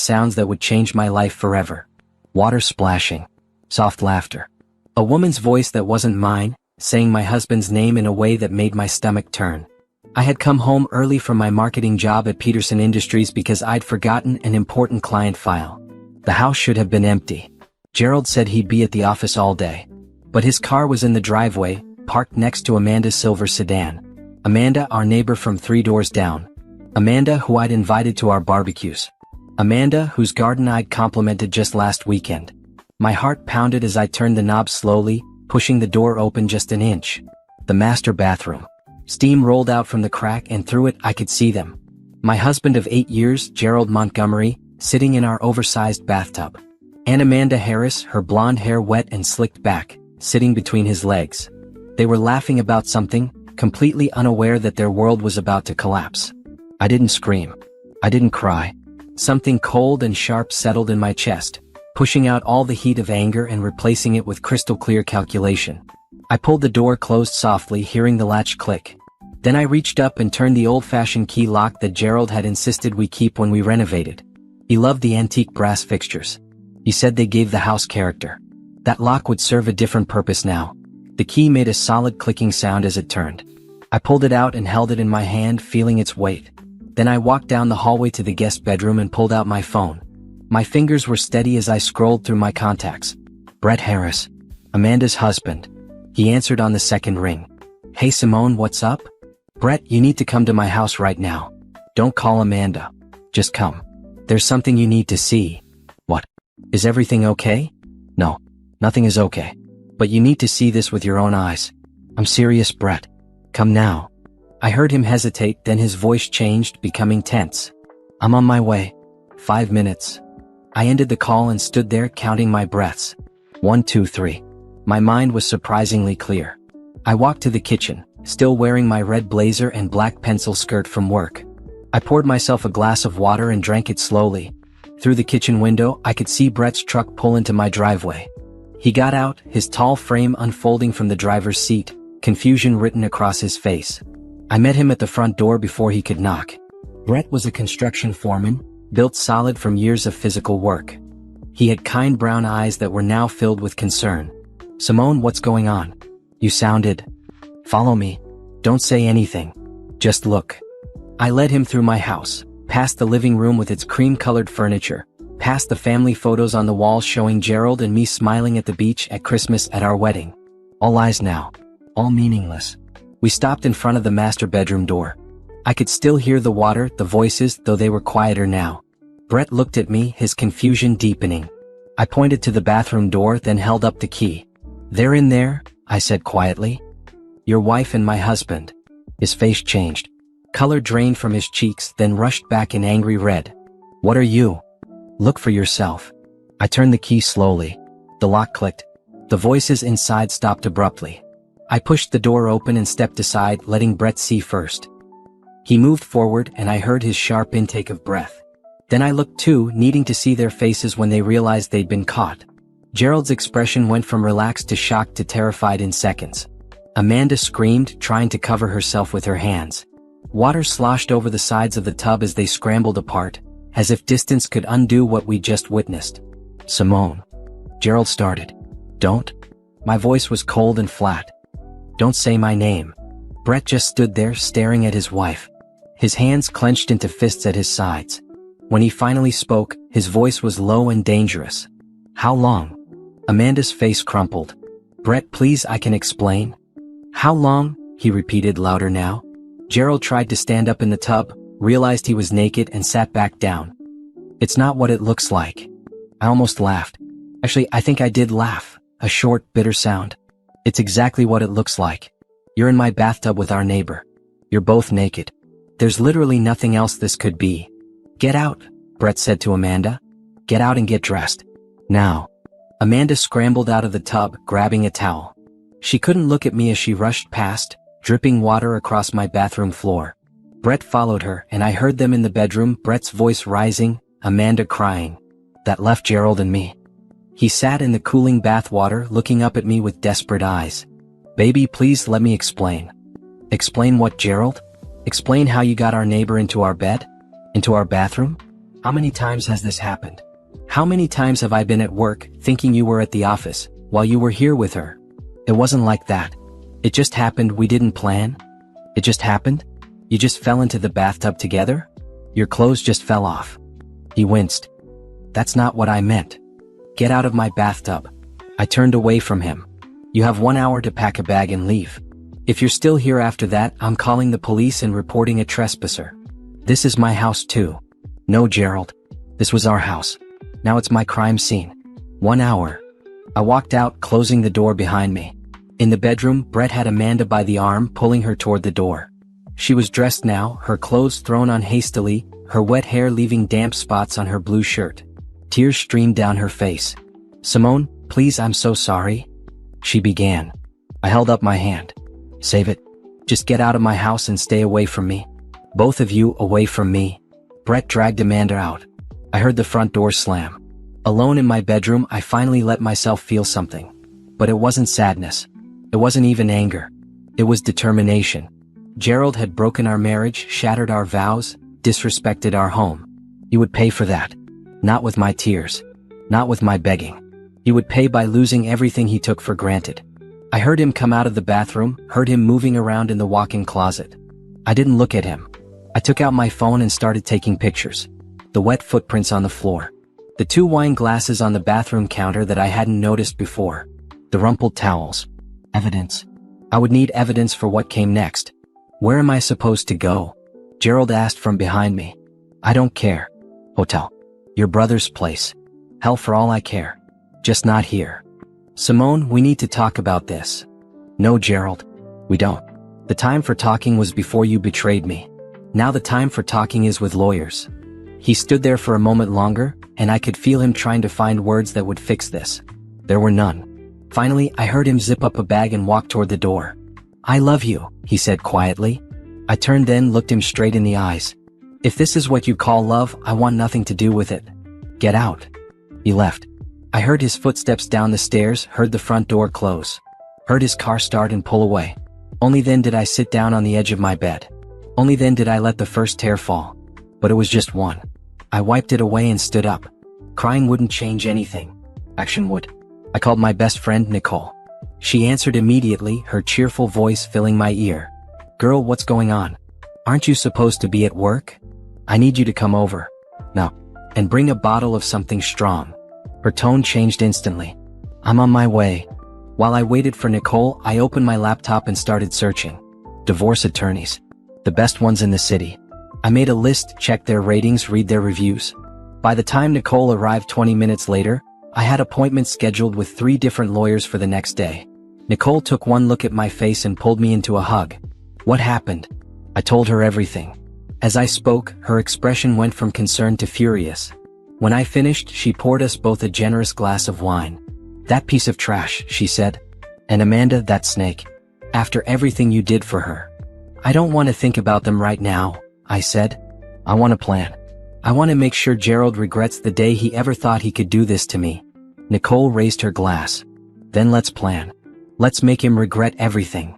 sounds that would change my life forever. Water splashing. Soft laughter. A woman's voice that wasn't mine, saying my husband's name in a way that made my stomach turn. I had come home early from my marketing job at Peterson Industries because I'd forgotten an important client file. The house should have been empty. Gerald said he'd be at the office all day. But his car was in the driveway, parked next to Amanda's silver sedan. Amanda, our neighbor from 3 doors down. Amanda, who I'd invited to our barbecues. Amanda, whose garden I'd complimented just last weekend. My heart pounded as I turned the knob slowly, pushing the door open just an inch. The master bathroom. Steam rolled out from the crack and through it I could see them. My husband of 8 years, Gerald Montgomery, sitting in our oversized bathtub. And Amanda Harris, her blonde hair wet and slicked back, sitting between his legs. They were laughing about something, completely unaware that their world was about to collapse. I didn't scream. I didn't cry. Something cold and sharp settled in my chest, pushing out all the heat of anger and replacing it with crystal clear calculation. I pulled the door closed softly, hearing the latch click. Then I reached up and turned the old-fashioned key lock that Gerald had insisted we keep when we renovated. He loved the antique brass fixtures. He said they gave the house character. That lock would serve a different purpose now. The key made a solid clicking sound as it turned. I pulled it out and held it in my hand, feeling its weight. Then I walked down the hallway to the guest bedroom and pulled out my phone. My fingers were steady as I scrolled through my contacts. Brett Harris. Amanda's husband. He answered on the second ring. Hey Simone, what's up? Brett, you need to come to my house right now. Don't call Amanda. Just come. There's something you need to see. What? Is everything okay? No, nothing is okay. But you need to see this with your own eyes. I'm serious, Brett. Come now. I heard him hesitate, then his voice changed, becoming tense. I'm on my way. 5 minutes. I ended the call and stood there counting my breaths. 1, 2, 3. My mind was surprisingly clear. I walked to the kitchen, still wearing my red blazer and black pencil skirt from work. I poured myself a glass of water and drank it slowly. Through the kitchen window, I could see Brett's truck pull into my driveway. He got out, his tall frame unfolding from the driver's seat, confusion written across his face. I met him at the front door before he could knock. Brett was a construction foreman, built solid from years of physical work. He had kind brown eyes that were now filled with concern. Simone, what's going on? You sounded... Follow me. Don't say anything. Just look. I led him through my house, past the living room with its cream-colored furniture, past the family photos on the wall showing Gerald and me smiling at the beach at Christmas at our wedding. All lies now. All meaningless. We stopped in front of the master bedroom door. I could still hear the water, the voices, though they were quieter now. Brett looked at me, his confusion deepening. I pointed to the bathroom door, then held up the key. They're in there, I said quietly. Your wife and my husband. His face changed. Color drained from his cheeks, then rushed back in angry red. What are you? Look for yourself. I turned the key slowly. The lock clicked. The voices inside stopped abruptly. I pushed the door open and stepped aside, letting Brett see first. He moved forward and I heard his sharp intake of breath. Then I looked too, needing to see their faces when they realized they'd been caught. Gerald's expression went from relaxed to shocked to terrified in seconds. Amanda screamed, trying to cover herself with her hands. Water sloshed over the sides of the tub as they scrambled apart, as if distance could undo what we just witnessed. Simone. Gerald started. Don't. My voice was cold and flat. Don't say my name. Brett just stood there staring at his wife. His hands clenched into fists at his sides. When he finally spoke, his voice was low and dangerous. How long? Amanda's face crumpled. Brett, please, I can explain. How long? He repeated louder now. Gerald tried to stand up in the tub, realized he was naked and sat back down. It's not what it looks like. I almost laughed. Actually, I think I did laugh. A short, bitter sound. It's exactly what it looks like. You're in my bathtub with our neighbor. You're both naked. There's literally nothing else this could be. Get out, Brett said to Amanda. Get out and get dressed. Now. Amanda scrambled out of the tub, grabbing a towel. She couldn't look at me as she rushed past, dripping water across my bathroom floor. Brett followed her, and I heard them in the bedroom, Brett's voice rising, Amanda crying. That left Gerald and me. He sat in the cooling bath water, looking up at me with desperate eyes. Baby, please let me explain. Explain what, Gerald? Explain how you got our neighbor into our bed? Into our bathroom? How many times has this happened? How many times have I been at work, thinking you were at the office, while you were here with her? It wasn't like that. It just happened. We didn't plan. It just happened? You just fell into the bathtub together? Your clothes just fell off. He winced. That's not what I meant. Get out of my bathtub. I turned away from him. You have 1 hour to pack a bag and leave. If you're still here after that, I'm calling the police and reporting a trespasser. This is my house too. No, Gerald. This was our house. Now it's my crime scene. 1 hour. I walked out, closing the door behind me. In the bedroom, Brett had Amanda by the arm, pulling her toward the door. She was dressed now, her clothes thrown on hastily, her wet hair leaving damp spots on her blue shirt. Tears streamed down her face. Simone, please, I'm so sorry. She began. I held up my hand. Save it. Just get out of my house and stay away from me. Both of you away from me. Brett dragged Amanda out. I heard the front door slam. Alone in my bedroom, I finally let myself feel something. But it wasn't sadness. It wasn't even anger. It was determination. Gerald had broken our marriage, shattered our vows, disrespected our home. He would pay for that. Not with my tears. Not with my begging. He would pay by losing everything he took for granted. I heard him come out of the bathroom, heard him moving around in the walk-in closet. I didn't look at him. I took out my phone and started taking pictures. The wet footprints on the floor. The 2 wine glasses on the bathroom counter that I hadn't noticed before. The rumpled towels. Evidence. I would need evidence for what came next. Where am I supposed to go? Gerald asked from behind me. I don't care. Hotel. Your brother's place. Hell, for all I care. Just not here. Simone, we need to talk about this. No, Gerald. We don't. The time for talking was before you betrayed me. Now the time for talking is with lawyers. He stood there for a moment longer, and I could feel him trying to find words that would fix this. There were none. Finally, I heard him zip up a bag and walk toward the door. I love you, he said quietly. I turned then, looked him straight in the eyes. If this is what you call love, I want nothing to do with it. Get out. He left. I heard his footsteps down the stairs, heard the front door close. Heard his car start and pull away. Only then did I sit down on the edge of my bed. Only then did I let the first tear fall. But it was just one. I wiped it away and stood up. Crying wouldn't change anything. Action would. I called my best friend, Nicole. She answered immediately, her cheerful voice filling my ear. Girl, what's going on? Aren't you supposed to be at work? I need you to come over. No. And bring a bottle of something strong. Her tone changed instantly. I'm on my way. While I waited for Nicole, I opened my laptop and started searching. Divorce attorneys. The best ones in the city. I made a list, checked their ratings, read their reviews. By the time Nicole arrived 20 minutes later, I had appointments scheduled with 3 different lawyers for the next day. Nicole took one look at my face and pulled me into a hug. What happened? I told her everything. As I spoke, her expression went from concern to furious. When I finished, she poured us both a generous glass of wine. That piece of trash, she said. And Amanda, that snake. After everything you did for her. I don't want to think about them right now, I said. I want a plan. I want to make sure Gerald regrets the day he ever thought he could do this to me. Nicole raised her glass. Then let's plan. Let's make him regret everything.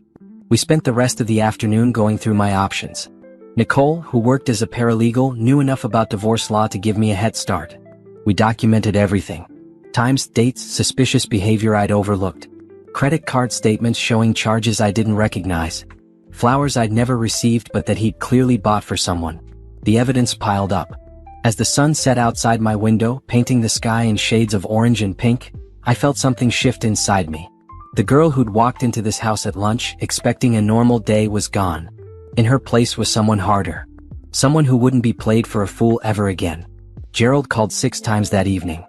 We spent the rest of the afternoon going through my options. Nicole, who worked as a paralegal, knew enough about divorce law to give me a head start. We documented everything. Times, dates, suspicious behavior I'd overlooked. Credit card statements showing charges I didn't recognize. Flowers I'd never received but that he'd clearly bought for someone. The evidence piled up. As the sun set outside my window, painting the sky in shades of orange and pink, I felt something shift inside me. The girl who'd walked into this house at lunch, expecting a normal day, was gone. In her place was someone harder. Someone who wouldn't be played for a fool ever again. Gerald called 6 times that evening.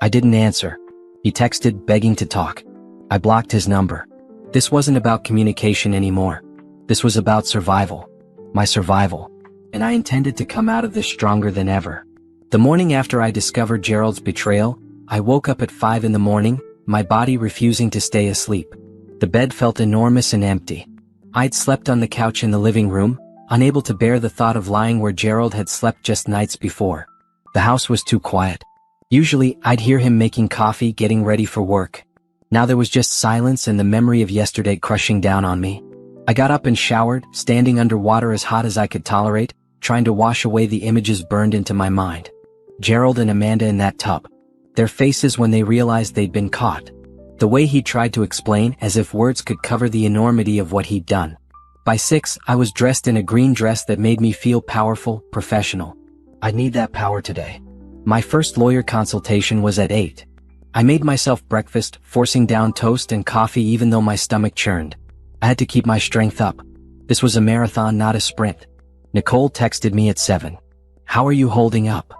I didn't answer. He texted, begging to talk. I blocked his number. This wasn't about communication anymore. This was about survival. My survival. And I intended to come out of this stronger than ever. The morning after I discovered Gerald's betrayal, I woke up at 5 in the morning, my body refusing to stay asleep. The bed felt enormous and empty. I'd slept on the couch in the living room, unable to bear the thought of lying where Gerald had slept just nights before. The house was too quiet. Usually, I'd hear him making coffee, getting ready for work. Now there was just silence and the memory of yesterday crushing down on me. I got up and showered, standing under water as hot as I could tolerate, trying to wash away the images burned into my mind. Gerald and Amanda in that tub. Their faces when they realized they'd been caught. The way he tried to explain as if words could cover the enormity of what he'd done. By 6, I was dressed in a green dress that made me feel powerful, professional. I need that power today. My first lawyer consultation was at 8. I made myself breakfast, forcing down toast and coffee even though my stomach churned. I had to keep my strength up. This was a marathon, not a sprint. Nicole texted me at 7. How are you holding up?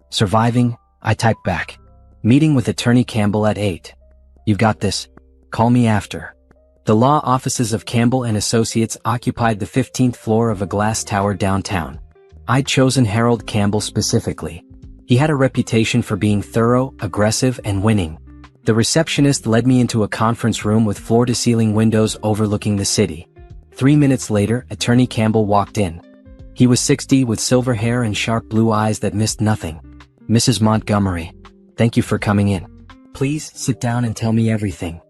Surviving, I typed back. Meeting with Attorney Campbell at 8. You've got this. Call me after. The law offices of Campbell and Associates occupied the 15th floor of a glass tower downtown. I'd chosen Harold Campbell specifically. He had a reputation for being thorough, aggressive, and winning. The receptionist led me into a conference room with floor-to-ceiling windows overlooking the city. 3 minutes later, Attorney Campbell walked in. He was 60 with silver hair and sharp blue eyes that missed nothing. Mrs. Montgomery, thank you for coming in. Please sit down and tell me everything.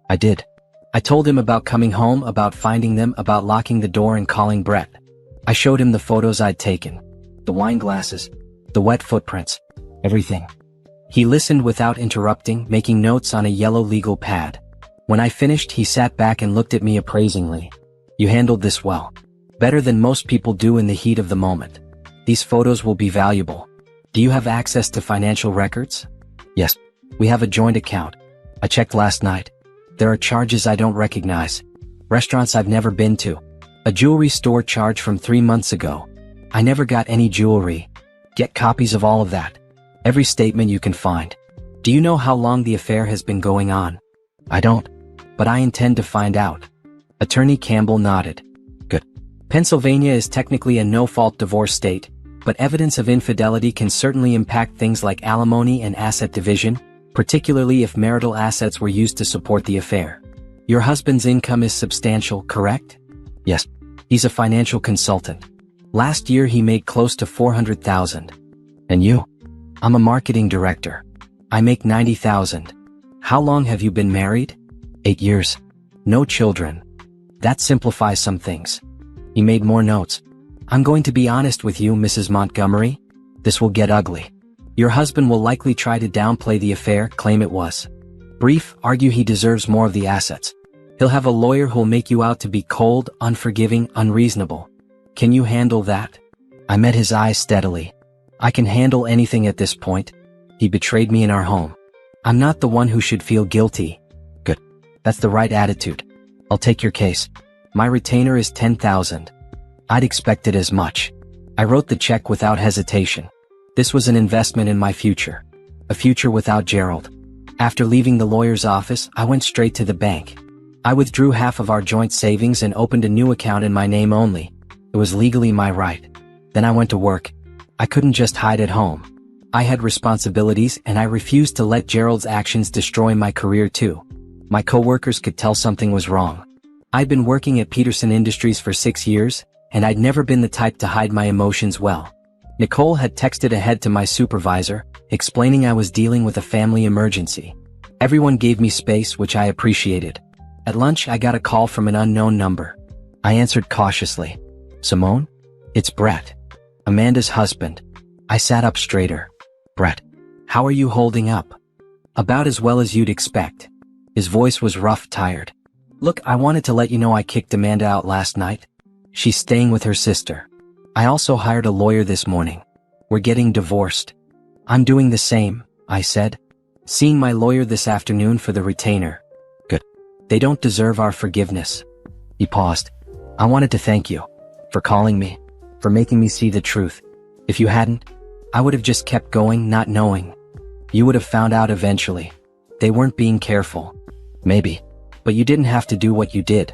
I did. I told him about coming home, about finding them, about locking the door and calling Brett. I showed him the photos I'd taken. The wine glasses. The wet footprints. Everything. He listened without interrupting, making notes on a yellow legal pad. When I finished, he sat back and looked at me appraisingly. You handled this well. Better than most people do in the heat of the moment. These photos will be valuable. Do you have access to financial records? Yes. We have a joint account. I checked last night. There are charges I don't recognize. Restaurants I've never been to. A jewelry store charge from 3 months ago. I never got any jewelry. Get copies of all of that. Every statement you can find. Do you know how long the affair has been going on? I don't. But I intend to find out. Attorney Campbell nodded. Good. Pennsylvania is technically a no-fault divorce state, but evidence of infidelity can certainly impact things like alimony and asset division, particularly if marital assets were used to support the affair. Your husband's income is substantial, correct? Yes. He's a financial consultant. Last year he made close to $400,000. And you? I'm a marketing director. I make $90,000. How long have you been married? 8 years. No children. That simplifies some things. He made more notes. I'm going to be honest with you, Mrs. Montgomery. This will get ugly. Your husband will likely try to downplay the affair, claim it was brief, argue he deserves more of the assets. He'll have a lawyer who'll make you out to be cold, unforgiving, unreasonable. Can you handle that? I met his eyes steadily. I can handle anything at this point. He betrayed me in our home. I'm not the one who should feel guilty. Good. That's the right attitude. I'll take your case. My retainer is $10,000. I'd expected as much. I wrote the check without hesitation. This was an investment in my future. A future without Gerald. After leaving the lawyer's office, I went straight to the bank. I withdrew half of our joint savings and opened a new account in my name only. It was legally my right. Then I went to work. I couldn't just hide at home. I had responsibilities and I refused to let Gerald's actions destroy my career too. My coworkers could tell something was wrong. I'd been working at Peterson Industries for 6 years, and I'd never been the type to hide my emotions well. Nicole had texted ahead to my supervisor, explaining I was dealing with a family emergency. Everyone gave me space, which I appreciated. At lunch, I got a call from an unknown number. I answered cautiously. Simone? It's Brett. Amanda's husband. I sat up straighter. Brett, how are you holding up? About as well as you'd expect. His voice was rough, tired. Look, I wanted to let you know I kicked Amanda out last night. She's staying with her sister. I also hired a lawyer this morning. We're getting divorced. I'm doing the same, I said. Seeing my lawyer this afternoon for the retainer. Good. They don't deserve our forgiveness. He paused. I wanted to thank you. For calling me. For making me see the truth. If you hadn't, I would have just kept going, not knowing. You would have found out eventually. They weren't being careful. Maybe. But you didn't have to do what you did.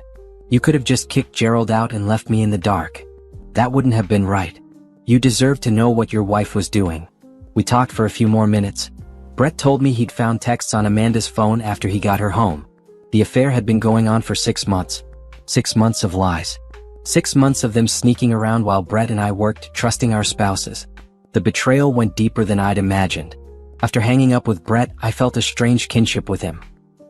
You could have just kicked Gerald out and left me in the dark. That wouldn't have been right. You deserve to know what your wife was doing. We talked for a few more minutes. Brett told me he'd found texts on Amanda's phone after he got her home. The affair had been going on for 6 months. 6 months of lies. 6 months of them sneaking around while Brett and I worked, trusting our spouses. The betrayal went deeper than I'd imagined. After hanging up with Brett, I felt a strange kinship with him.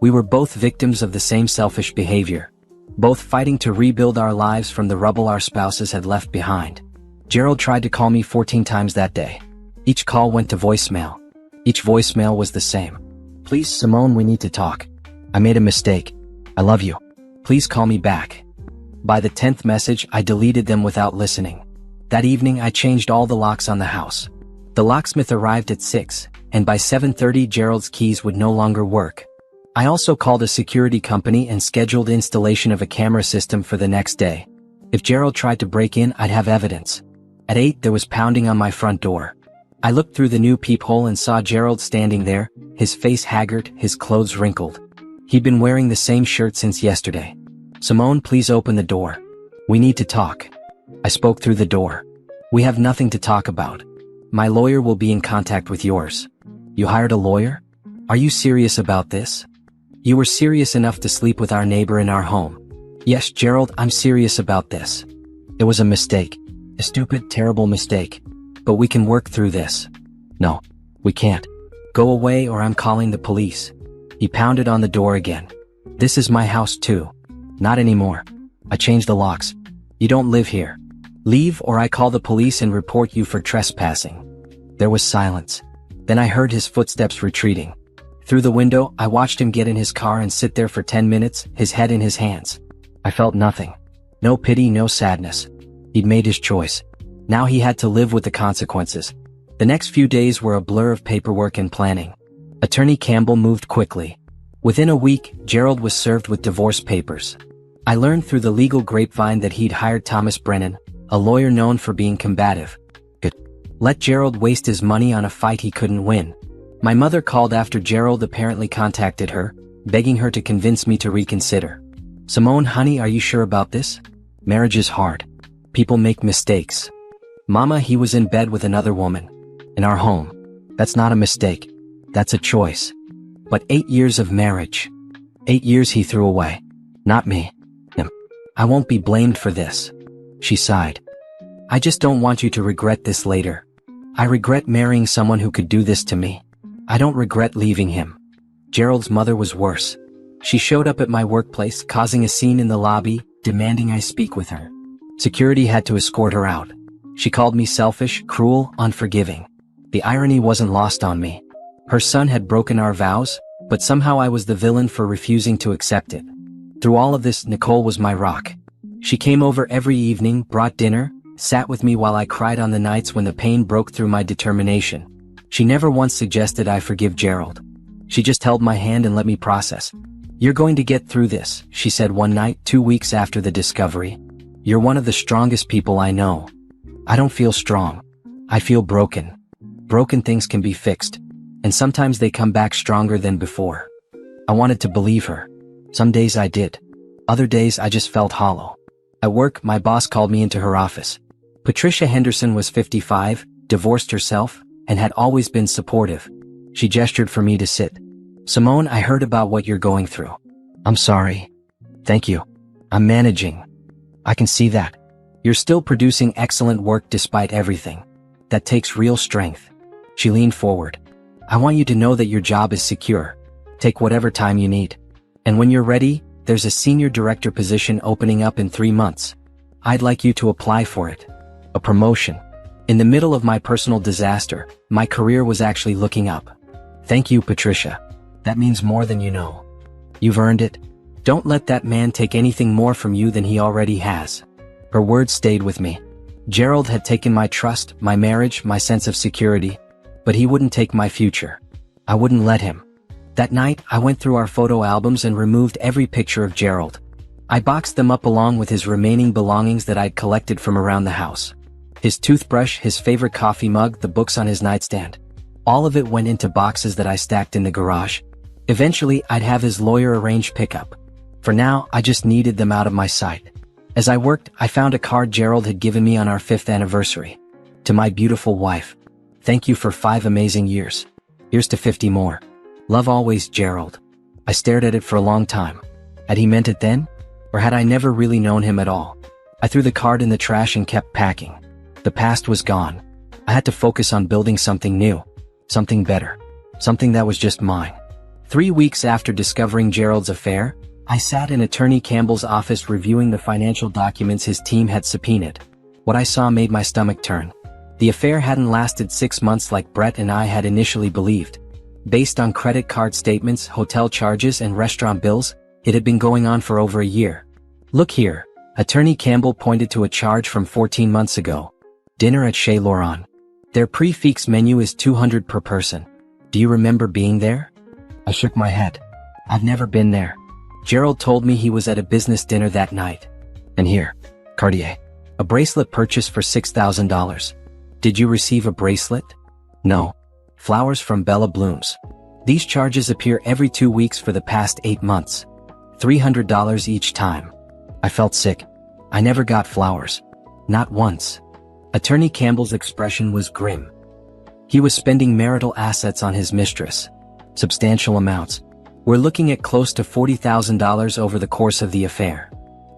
We were both victims of the same selfish behavior. Both fighting to rebuild our lives from the rubble our spouses had left behind. Gerald tried to call me 14 times that day. Each call went to voicemail. Each voicemail was the same. Please, Simone, we need to talk. I made a mistake. I love you. Please call me back. By the 10th message, I deleted them without listening. That evening, I changed all the locks on the house. The locksmith arrived at 6, and by 7:30, Gerald's keys would no longer work. I also called a security company and scheduled installation of a camera system for the next day. If Gerald tried to break in, I'd have evidence. At 8, there was pounding on my front door. I looked through the new peephole and saw Gerald standing there, his face haggard, his clothes wrinkled. He'd been wearing the same shirt since yesterday. Simone, please open the door. We need to talk. I spoke through the door. We have nothing to talk about. My lawyer will be in contact with yours. You hired a lawyer? Are you serious about this? You were serious enough to sleep with our neighbor in our home. Yes, Gerald, I'm serious about this. It was a mistake. A stupid, terrible mistake. But we can work through this. No, we can't. Go away or I'm calling the police. He pounded on the door again. This is my house too. Not anymore. I changed the locks. You don't live here. Leave or I call the police and report you for trespassing. There was silence. Then I heard his footsteps retreating. Through the window, I watched him get in his car and sit there for 10 minutes, his head in his hands. I felt nothing. No pity, no sadness. He'd made his choice. Now he had to live with the consequences. The next few days were a blur of paperwork and planning. Attorney Campbell moved quickly. Within a week, Gerald was served with divorce papers. I learned through the legal grapevine that he'd hired Thomas Brennan, a lawyer known for being combative. Good. Let Gerald waste his money on a fight he couldn't win. My mother called after Gerald apparently contacted her, begging her to convince me to reconsider. Simone, honey, are you sure about this? Marriage is hard. People make mistakes. Mama, he was in bed with another woman. In our home. That's not a mistake. That's a choice. But 8 years of marriage. 8 years he threw away. Not me. Him. I won't be blamed for this. She sighed. I just don't want you to regret this later. I regret marrying someone who could do this to me. I don't regret leaving him. Gerald's mother was worse. She showed up at my workplace, causing a scene in the lobby, demanding I speak with her. Security had to escort her out. She called me selfish, cruel, unforgiving. The irony wasn't lost on me. Her son had broken our vows, but somehow I was the villain for refusing to accept it. Through all of this, Nicole was my rock. She came over every evening, brought dinner, sat with me while I cried on the nights when the pain broke through my determination. She never once suggested I forgive Gerald. She just held my hand and let me process. You're going to get through this, she said one night 2 weeks after the discovery. You're one of the strongest people I know. I don't feel strong. I feel broken. Broken things can be fixed, and sometimes they come back stronger than before. I wanted to believe her. Some days I did. Other days I just felt hollow. At work, my boss called me into her office. Patricia Henderson was 55, divorced herself, and had always been supportive. She gestured for me to sit. Simone, I heard about what you're going through. I'm sorry. Thank you. I'm managing. I can see that. You're still producing excellent work despite everything. That takes real strength. She leaned forward. I want you to know that your job is secure. Take whatever time you need. And when you're ready, there's a senior director position opening up in 3 months. I'd like you to apply for it. A promotion. In the middle of my personal disaster, my career was actually looking up. Thank you, Patricia. That means more than you know. You've earned it. Don't let that man take anything more from you than he already has. Her words stayed with me. Gerald had taken my trust, my marriage, my sense of security, but he wouldn't take my future. I wouldn't let him. That night, I went through our photo albums and removed every picture of Gerald. I boxed them up along with his remaining belongings that I'd collected from around the house. His toothbrush, his favorite coffee mug, the books on his nightstand. All of it went into boxes that I stacked in the garage. Eventually, I'd have his lawyer arrange pickup. For now, I just needed them out of my sight. As I worked, I found a card Gerald had given me on our 5th anniversary. To my beautiful wife. Thank you for 5 amazing years. Here's to 50 more. Love always, Gerald. I stared at it for a long time. Had he meant it then? Or had I never really known him at all? I threw the card in the trash and kept packing. The past was gone. I had to focus on building something new. Something better. Something that was just mine. 3 weeks after discovering Gerald's affair, I sat in Attorney Campbell's office reviewing the financial documents his team had subpoenaed. What I saw made my stomach turn. The affair hadn't lasted 6 months like Brett and I had initially believed. Based on credit card statements, hotel charges, and restaurant bills, it had been going on for over a year. "Look here," Attorney Campbell pointed to a charge from 14 months ago. "Dinner at Chez Laurent. Their prix-fixe menu is $200 per person. Do you remember being there?" I shook my head. "I've never been there." Gerald told me he was at a business dinner that night. "And here, Cartier. A bracelet purchased for $6,000. Did you receive a bracelet?" "No. Flowers from Bella Blooms. These charges appear every 2 weeks for the past 8 months. $300 each time." I felt sick. I never got flowers. Not once. Attorney Campbell's expression was grim. He was spending marital assets on his mistress. Substantial amounts. We're looking at close to $40,000 over the course of the affair.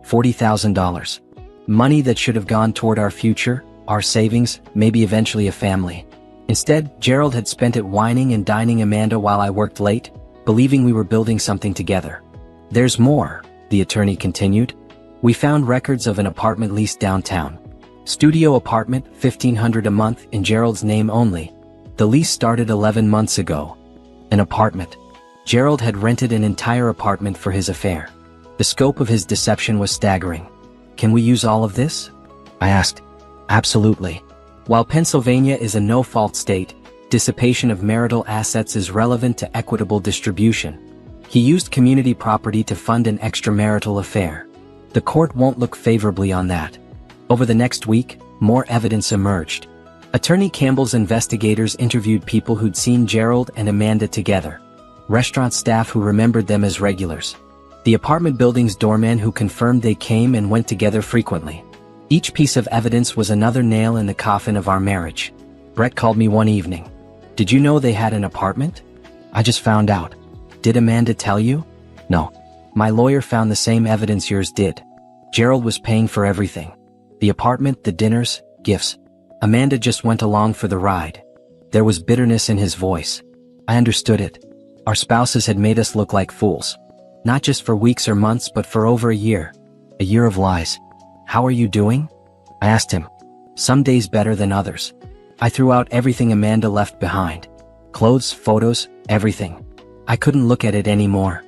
$40,000. Money that should have gone toward our future, our savings, maybe eventually a family. Instead, Gerald had spent it whining and dining Amanda while I worked late, believing we were building something together. "There's more," the attorney continued. "We found records of an apartment leased downtown. Studio apartment, $1,500 a month, in Gerald's name only. The lease started 11 months ago. An apartment. Gerald had rented an entire apartment for his affair. The scope of his deception was staggering. "Can we use all of this?" I asked. "Absolutely. While Pennsylvania is a no-fault state, dissipation of marital assets is relevant to equitable distribution. He used community property to fund an extramarital affair. The court won't look favorably on that." Over the next week, more evidence emerged. Attorney Campbell's investigators interviewed people who'd seen Gerald and Amanda together. Restaurant staff who remembered them as regulars. The apartment building's doorman who confirmed they came and went together frequently. Each piece of evidence was another nail in the coffin of our marriage. Brett called me one evening. "Did you know they had an apartment?" "I just found out." "Did Amanda tell you?" "No. My lawyer found the same evidence yours did. Gerald was paying for everything. The apartment, the dinners, gifts. Amanda just went along for the ride." There was bitterness in his voice. I understood it. Our spouses had made us look like fools. Not just for weeks or months, but for over a year. A year of lies. "How are you doing?" I asked him. "Some days better than others." I threw out everything Amanda left behind. Clothes, photos, everything. I couldn't look at it anymore.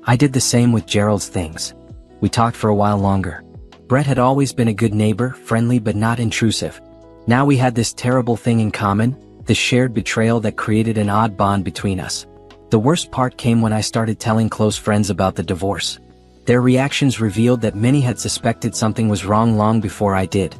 I did the same with Gerald's things. We talked for a while longer. Brett had always been a good neighbor, friendly but not intrusive. Now we had this terrible thing in common, this shared betrayal that created an odd bond between us. The worst part came when I started telling close friends about the divorce. Their reactions revealed that many had suspected something was wrong long before I did.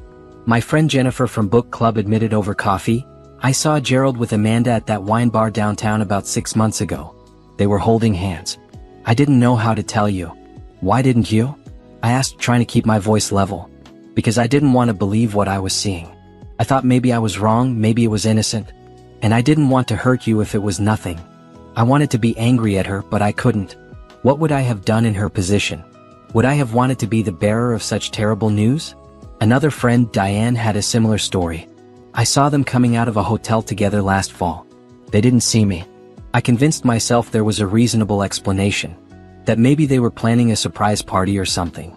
My friend Jennifer from book club admitted over coffee, "I saw Gerald with Amanda at that wine bar downtown about 6 months ago. They were holding hands." I didn't know how to tell you. "Why didn't you?" I asked, trying to keep my voice level. "Because I didn't want to believe what I was seeing. I thought maybe I was wrong, maybe it was innocent. And I didn't want to hurt you if it was nothing. I wanted to be angry at her, but I couldn't. What would I have done in her position? Would I have wanted to be the bearer of such terrible news?" Another friend, Diane, had a similar story. "I saw them coming out of a hotel together last fall. They didn't see me. I convinced myself there was a reasonable explanation. That maybe they were planning a surprise party or something."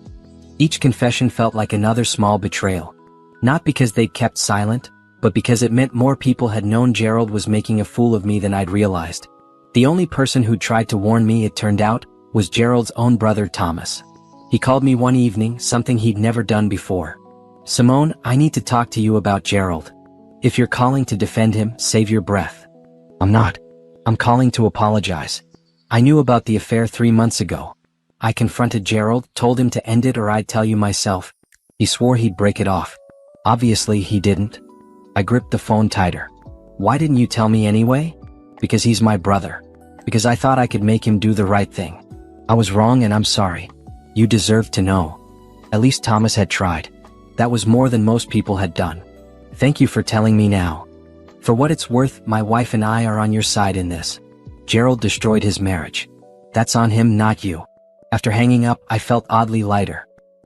Each confession felt like another small betrayal. Not because they'd kept silent, but because it meant more people had known Gerald was making a fool of me than I'd realized. The only person who tried to warn me, it turned out, was Gerald's own brother Thomas. He called me one evening, something he'd never done before. "Simone, I need to talk to you about Gerald. If you're calling to defend him, save your breath." "I'm not. I'm calling to apologize. I knew about the affair 3 months ago. I confronted Gerald, told him to end it or I'd tell you myself. He swore he'd break it off. Obviously he didn't." I gripped the phone tighter. "Why didn't you tell me anyway?" "Because he's my brother. Because I thought I could make him do the right thing. I was wrong and I'm sorry. You deserve to know." At least Thomas had tried. That was more than most people had done. "Thank you for telling me now. For what it's worth, my wife and I are on your side in this. Gerald destroyed his marriage. That's on him, not you." After hanging up, I felt oddly lighter.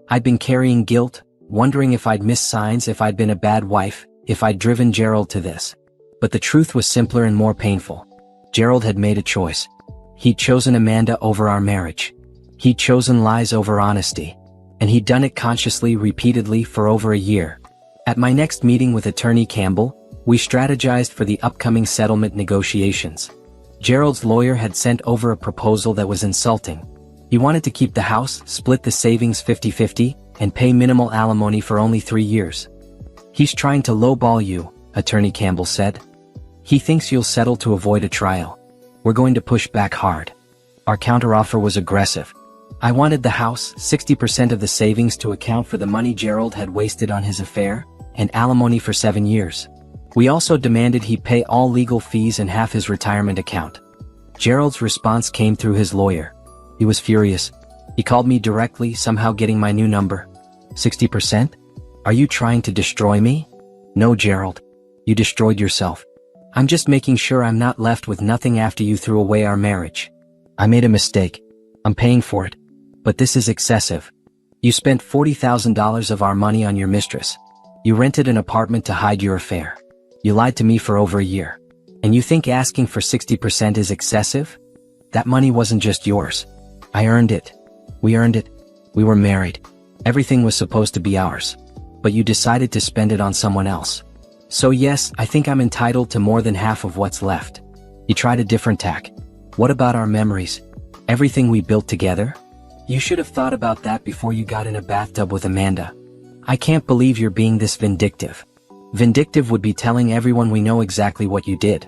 I'd been carrying guilt, wondering if I'd missed signs, if I'd been a bad wife, if I'd driven Gerald to this. But the truth was simpler and more painful. Gerald had made a choice. He'd chosen Amanda over our marriage. He'd chosen lies over honesty. And he'd done it consciously, repeatedly, for over a year. At my next meeting with Attorney Campbell, we strategized for the upcoming settlement negotiations. Gerald's lawyer had sent over a proposal that was insulting. He wanted to keep the house, split the savings 50-50, and pay minimal alimony for only 3 years. "He's trying to lowball you," Attorney Campbell said. "He thinks you'll settle to avoid a trial. We're going to push back hard." Our counteroffer was aggressive. I wanted the house, 60% of the savings to account for the money Gerald had wasted on his affair, and alimony for 7 years. We also demanded he pay all legal fees and half his retirement account. Gerald's response came through his lawyer. He was furious. He called me directly, somehow getting my new number. 60%? Are you trying to destroy me? No, Gerald. You destroyed yourself. I'm just making sure I'm not left with nothing after you threw away our marriage. I made a mistake. I'm paying for it. But this is excessive. You spent $40,000 of our money on your mistress. You rented an apartment to hide your affair. You lied to me for over a year. And you think asking for 60% is excessive? That money wasn't just yours. I earned it. We earned it. We were married. Everything was supposed to be ours. But you decided to spend it on someone else. So yes, I think I'm entitled to more than half of what's left. You tried a different tack. What about our memories? Everything we built together? You should have thought about that before you got in a bathtub with Amanda. I can't believe you're being this vindictive. Vindictive would be telling everyone we know exactly what you did.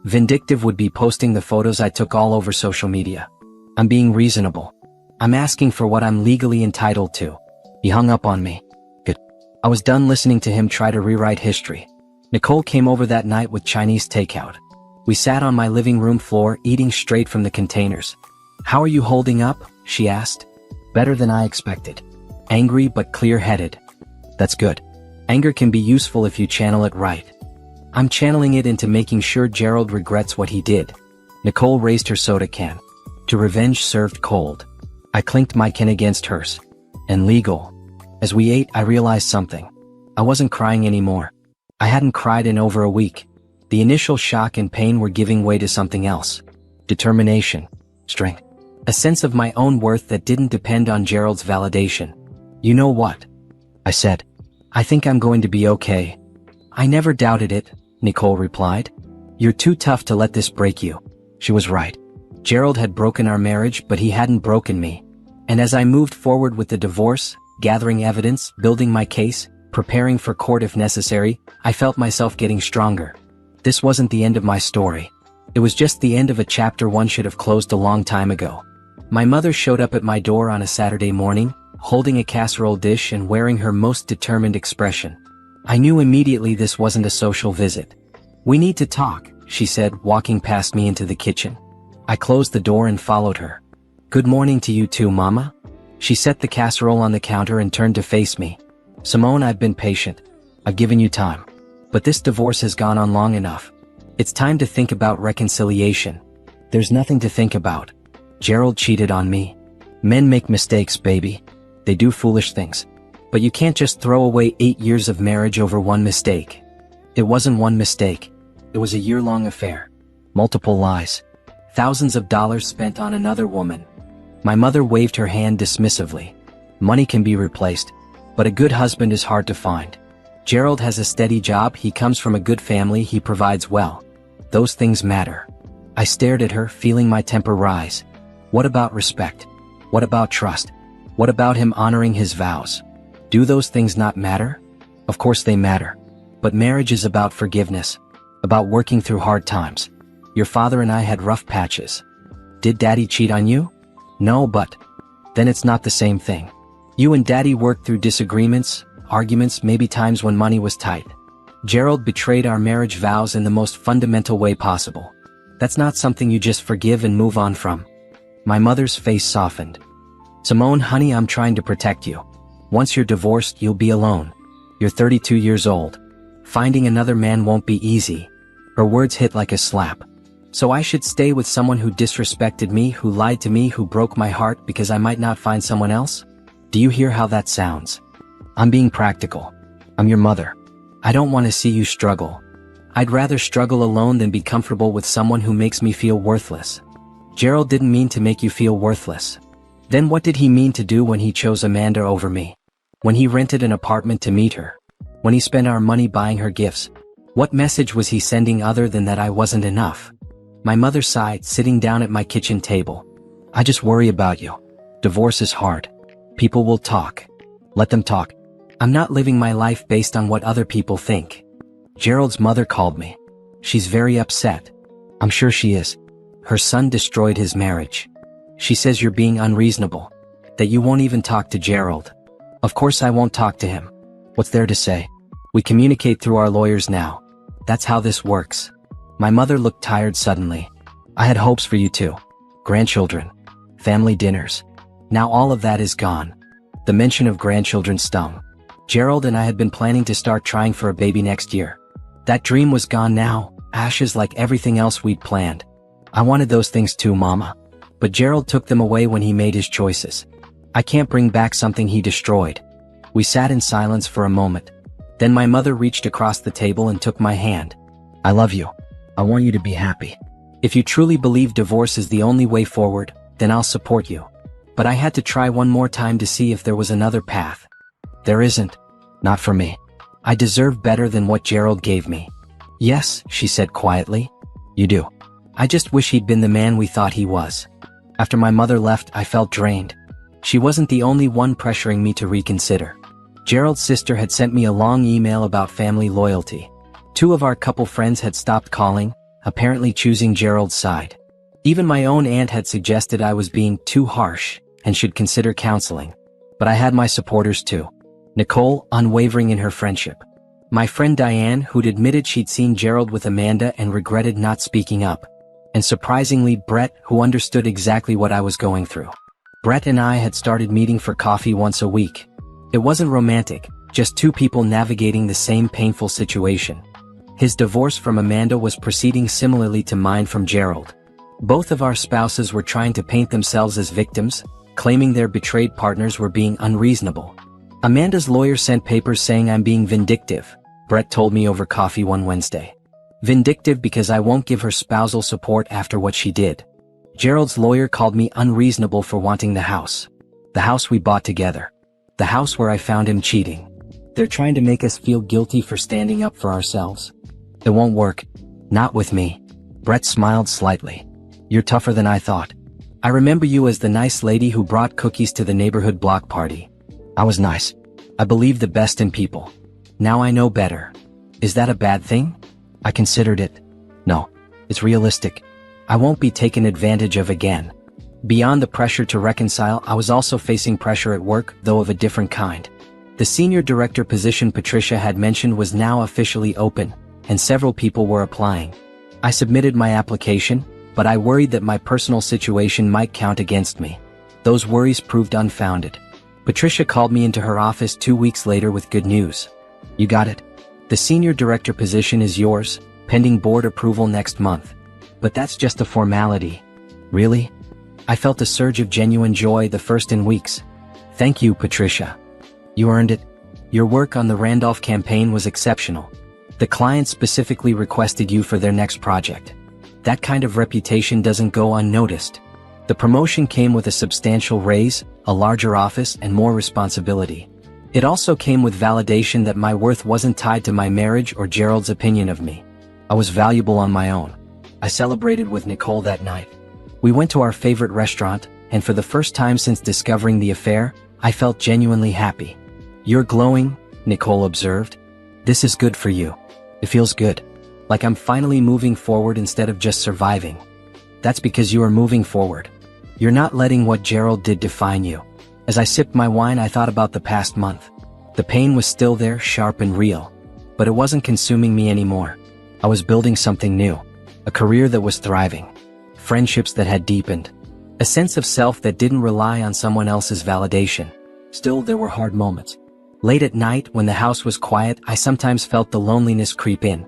Vindictive would be posting the photos I took all over social media. I'm being reasonable. I'm asking for what I'm legally entitled to. He hung up on me. Good. I was done listening to him try to rewrite history. Nicole came over that night with Chinese takeout. We sat on my living room floor eating straight from the containers. "How are you holding up?" she asked. "Better than I expected. Angry but clear-headed." That's good. Anger can be useful if you channel it right. I'm channeling it into making sure Gerald regrets what he did. Nicole raised her soda can. To revenge served cold. I clinked my can against hers. And legal. As we ate, I realized something. I wasn't crying anymore. I hadn't cried in over a week. The initial shock and pain were giving way to something else. Determination. Strength. A sense of my own worth that didn't depend on Gerald's validation. "You know what?" I said. "I think I'm going to be okay." "I never doubted it," Nicole replied. "You're too tough to let this break you." She was right. Gerald had broken our marriage, but he hadn't broken me. And as I moved forward with the divorce, gathering evidence, building my case, preparing for court if necessary, I felt myself getting stronger. This wasn't the end of my story. It was just the end of a chapter one should have closed a long time ago. My mother showed up at my door on a Saturday morning, holding a casserole dish and wearing her most determined expression. I knew immediately this wasn't a social visit. "We need to talk," she said, walking past me into the kitchen. I closed the door and followed her. "Good morning to you too, Mama." She set the casserole on the counter and turned to face me. "Simone, I've been patient. I've given you time. But this divorce has gone on long enough. It's time to think about reconciliation." "There's nothing to think about. Gerald cheated on me. Men make mistakes, baby. They do foolish things. But you can't just throw away 8 years of marriage over one mistake." It wasn't one mistake. It was a year-long affair. Multiple lies. Thousands of dollars spent on another woman. My mother waved her hand dismissively. Money can be replaced, but a good husband is hard to find. Gerald has a steady job, he comes from a good family, he provides well. Those things matter. I stared at her, feeling my temper rise. What about respect? What about trust? What about him honoring his vows? Do those things not matter? Of course they matter. But marriage is about forgiveness. About working through hard times. Your father and I had rough patches. Did Daddy cheat on you? No, but then it's not the same thing. You and Daddy worked through disagreements, arguments, maybe times when money was tight. Gerald betrayed our marriage vows in the most fundamental way possible. That's not something you just forgive and move on from. My mother's face softened. "Simone, honey, I'm trying to protect you. Once you're divorced, you'll be alone. You're 32 years old. Finding another man won't be easy." Her words hit like a slap. So I should stay with someone who disrespected me, who lied to me, who broke my heart because I might not find someone else? Do you hear how that sounds? I'm being practical. I'm your mother. I don't want to see you struggle. I'd rather struggle alone than be comfortable with someone who makes me feel worthless. Gerald didn't mean to make you feel worthless. Then what did he mean to do when he chose Amanda over me? When he rented an apartment to meet her? When he spent our money buying her gifts? What message was he sending other than that I wasn't enough? My mother sighed, sitting down at my kitchen table. I just worry about you. Divorce is hard. People will talk. Let them talk. I'm not living my life based on what other people think. Gerald's mother called me. She's very upset. I'm sure she is. Her son destroyed his marriage. She says you're being unreasonable. That you won't even talk to Gerald. Of course I won't talk to him. What's there to say? We communicate through our lawyers now. That's how this works. My mother looked tired suddenly. I had hopes for you too. Grandchildren. Family dinners. Now all of that is gone. The mention of grandchildren stung. Gerald and I had been planning to start trying for a baby next year. That dream was gone now, ashes like everything else we'd planned. I wanted those things too, Mama. But Gerald took them away when he made his choices. I can't bring back something he destroyed. We sat in silence for a moment. Then my mother reached across the table and took my hand. I love you. I want you to be happy. If you truly believe divorce is the only way forward, then I'll support you. But I had to try one more time to see if there was another path. There isn't. Not for me. I deserve better than what Gerald gave me. Yes, she said quietly. You do. I just wish he'd been the man we thought he was. After my mother left, I felt drained. She wasn't the only one pressuring me to reconsider. Gerald's sister had sent me a long email about family loyalty. 2 of our couple friends had stopped calling, apparently choosing Gerald's side. Even my own aunt had suggested I was being too harsh and should consider counseling. But I had my supporters too. Nicole, unwavering in her friendship. My friend Diane, who'd admitted she'd seen Gerald with Amanda and regretted not speaking up. And surprisingly, Brett, who understood exactly what I was going through. Brett and I had started meeting for coffee once a week. It wasn't romantic, just 2 people navigating the same painful situation. His divorce from Amanda was proceeding similarly to mine from Gerald. Both of our spouses were trying to paint themselves as victims, claiming their betrayed partners were being unreasonable. Amanda's lawyer sent papers saying I'm being vindictive, Brett told me over coffee one Wednesday. Vindictive because I won't give her spousal support after what she did. Gerald's lawyer called me unreasonable for wanting the house. The house we bought together. The house where I found him cheating. They're trying to make us feel guilty for standing up for ourselves. It won't work. Not with me. Brett smiled slightly. You're tougher than I thought. I remember you as the nice lady who brought cookies to the neighborhood block party. I was nice. I believed the best in people. Now I know better. Is that a bad thing? I considered it. No. It's realistic. I won't be taken advantage of again. Beyond the pressure to reconcile, I was also facing pressure at work, though of a different kind. The senior director position Patricia had mentioned was now officially open, and several people were applying. I submitted my application, but I worried that my personal situation might count against me. Those worries proved unfounded. Patricia called me into her office 2 weeks later with good news. You got it. The senior director position is yours, pending board approval next month. But that's just a formality. Really? I felt a surge of genuine joy, the first in weeks. Thank you, Patricia. You earned it. Your work on the Randolph campaign was exceptional. The client specifically requested you for their next project. That kind of reputation doesn't go unnoticed. The promotion came with a substantial raise, a larger office, and more responsibility. It also came with validation that my worth wasn't tied to my marriage or Gerald's opinion of me. I was valuable on my own. I celebrated with Nicole that night. We went to our favorite restaurant, and for the first time since discovering the affair, I felt genuinely happy. You're glowing, Nicole observed. This is good for you. It feels good. Like I'm finally moving forward instead of just surviving. That's because you are moving forward. You're not letting what Gerald did define you. As I sipped my wine, I thought about the past month. The pain was still there, sharp and real. But it wasn't consuming me anymore. I was building something new. A career that was thriving. Friendships that had deepened. A sense of self that didn't rely on someone else's validation. Still, there were hard moments. Late at night, when the house was quiet, I sometimes felt the loneliness creep in.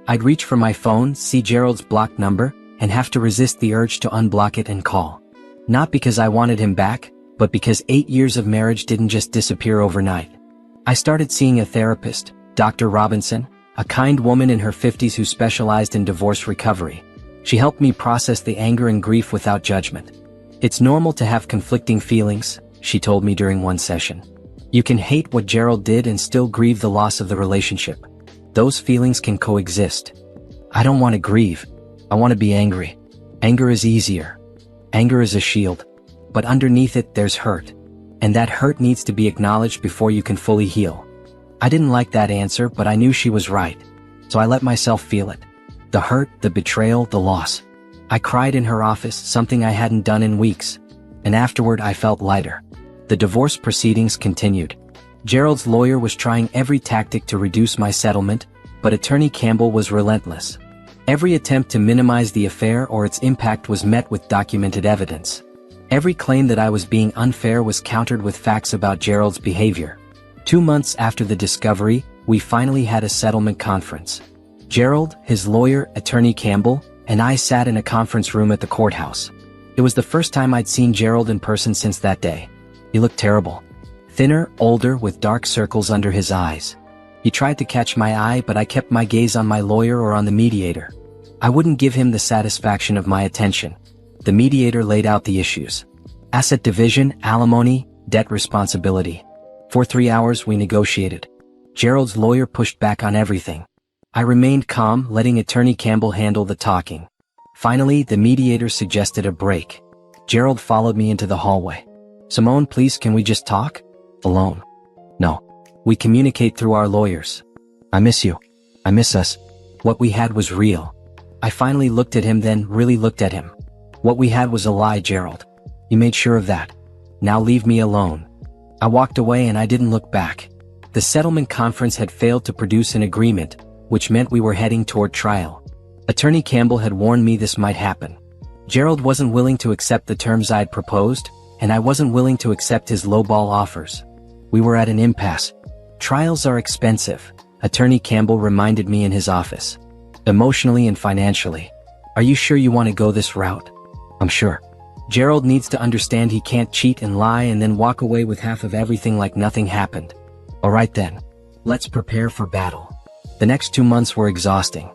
I'd reach for my phone, see Gerald's blocked number, and have to resist the urge to unblock it and call. Not because I wanted him back, but because 8 years of marriage didn't just disappear overnight. I started seeing a therapist, Dr. Robinson, a kind woman in her 50s who specialized in divorce recovery. She helped me process the anger and grief without judgment. It's normal to have conflicting feelings, she told me during one session. You can hate what Gerald did and still grieve the loss of the relationship. Those feelings can coexist. I don't want to grieve. I want to be angry. Anger is easier. Anger is a shield. But underneath it, there's hurt. And that hurt needs to be acknowledged before you can fully heal. I didn't like that answer, but I knew she was right. So I let myself feel it. The hurt, the betrayal, the loss. I cried in her office, something I hadn't done in weeks. And afterward, I felt lighter. The divorce proceedings continued. Gerald's lawyer was trying every tactic to reduce my settlement, but Attorney Campbell was relentless. Every attempt to minimize the affair or its impact was met with documented evidence. Every claim that I was being unfair was countered with facts about Gerald's behavior. 2 months after the discovery, we finally had a settlement conference. Gerald, his lawyer, Attorney Campbell, and I sat in a conference room at the courthouse. It was the first time I'd seen Gerald in person since that day. He looked terrible. Thinner, older, with dark circles under his eyes. He tried to catch my eye, but I kept my gaze on my lawyer or on the mediator. I wouldn't give him the satisfaction of my attention. The mediator laid out the issues. Asset division, alimony, debt responsibility. For 3 hours we negotiated. Gerald's lawyer pushed back on everything. I remained calm, letting Attorney Campbell handle the talking. Finally, the mediator suggested a break. Gerald followed me into the hallway. "Simone, please, can we just talk? Alone." "No. We communicate through our lawyers. I miss you. I miss us. What we had was real." I finally looked at him, then really looked at him. "What we had was a lie, Gerald. You made sure of that. Now leave me alone." I walked away and I didn't look back. The settlement conference had failed to produce an agreement, which meant we were heading toward trial. Attorney Campbell had warned me this might happen. Gerald wasn't willing to accept the terms I'd proposed, and I wasn't willing to accept his lowball offers. We were at an impasse. Trials are expensive, Attorney Campbell reminded me in his office. Emotionally and financially. "Are you sure you want to go this route?" "I'm sure. Gerald needs to understand he can't cheat and lie and then walk away with half of everything like nothing happened." "All right then. Let's prepare for battle." The next 2 months were exhausting.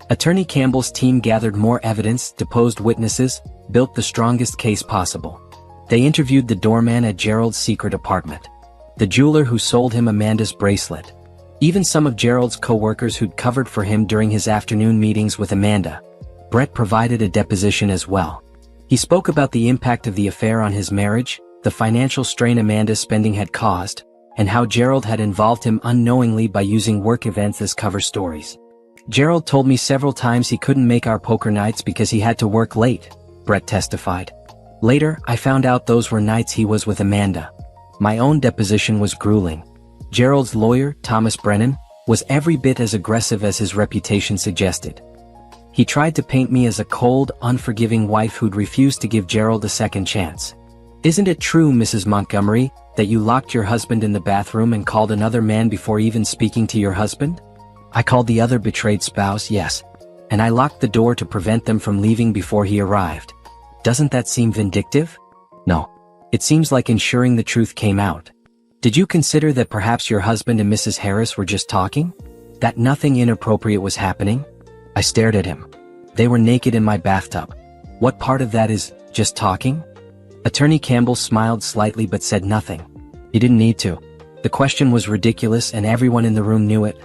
Attorney Campbell's team gathered more evidence, deposed witnesses, built the strongest case possible. They interviewed the doorman at Gerald's secret apartment, the jeweler who sold him Amanda's bracelet, even some of Gerald's co-workers who'd covered for him during his afternoon meetings with Amanda. Brett provided a deposition as well. He spoke about the impact of the affair on his marriage, the financial strain Amanda's spending had caused, and how Gerald had involved him unknowingly by using work events as cover stories. "Gerald told me several times he couldn't make our poker nights because he had to work late," Brett testified. "Later, I found out those were nights he was with Amanda." My own deposition was grueling. Gerald's lawyer, Thomas Brennan, was every bit as aggressive as his reputation suggested. He tried to paint me as a cold, unforgiving wife who'd refused to give Gerald a second chance. "Isn't it true, Mrs. Montgomery, that you locked your husband in the bathroom and called another man before even speaking to your husband?" "I called the other betrayed spouse, yes. And I locked the door to prevent them from leaving before he arrived." "Doesn't that seem vindictive?" "No. It seems like ensuring the truth came out." "Did you consider that perhaps your husband and Mrs. Harris were just talking? That nothing inappropriate was happening?" I stared at him. "They were naked in my bathtub. What part of that is just talking?" Attorney Campbell smiled slightly but said nothing. He didn't need to. The question was ridiculous and everyone in the room knew it.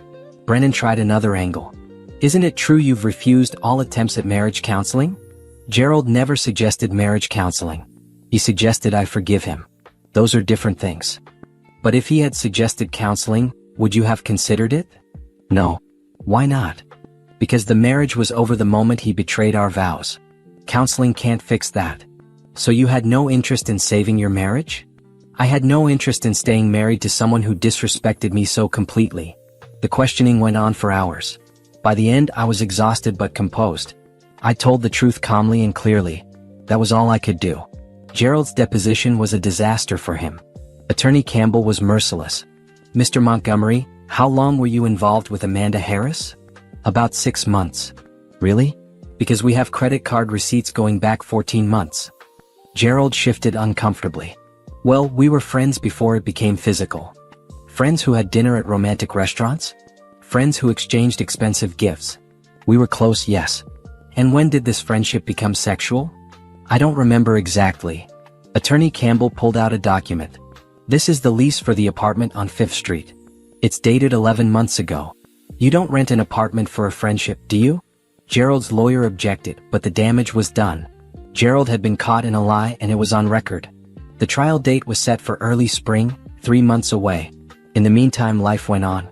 Brennan tried another angle. "Isn't it true you've refused all attempts at marriage counseling?" Gerald never suggested marriage counseling. He suggested I forgive him. Those are different things. "But if he had suggested counseling, would you have considered it?" "No." "Why not?" "Because the marriage was over the moment he betrayed our vows. Counseling can't fix that." "So you had no interest in saving your marriage?" "I had no interest in staying married to someone who disrespected me so completely." The questioning went on for hours. By the end, I was exhausted but composed. I told the truth calmly and clearly. That was all I could do. Gerald's deposition was a disaster for him. Attorney Campbell was merciless. "Mr. Montgomery, how long were you involved with Amanda Harris?" "About 6 months." "Really?" "Because we have credit card receipts going back 14 months. Gerald shifted uncomfortably. "Well, we were friends before it became physical. Friends who had dinner at romantic restaurants? Friends who exchanged expensive gifts. We were close, yes." "And when did this friendship become sexual?" "I don't remember exactly." Attorney Campbell pulled out a document. This is the lease for the apartment on 5th Street. It's dated 11 months ago. You don't rent an apartment for a friendship, do you? Gerald's lawyer objected, but the damage was done. Gerald had been caught in a lie and it was on record. The trial date was set for early spring, 3 months away. In the meantime, life went on.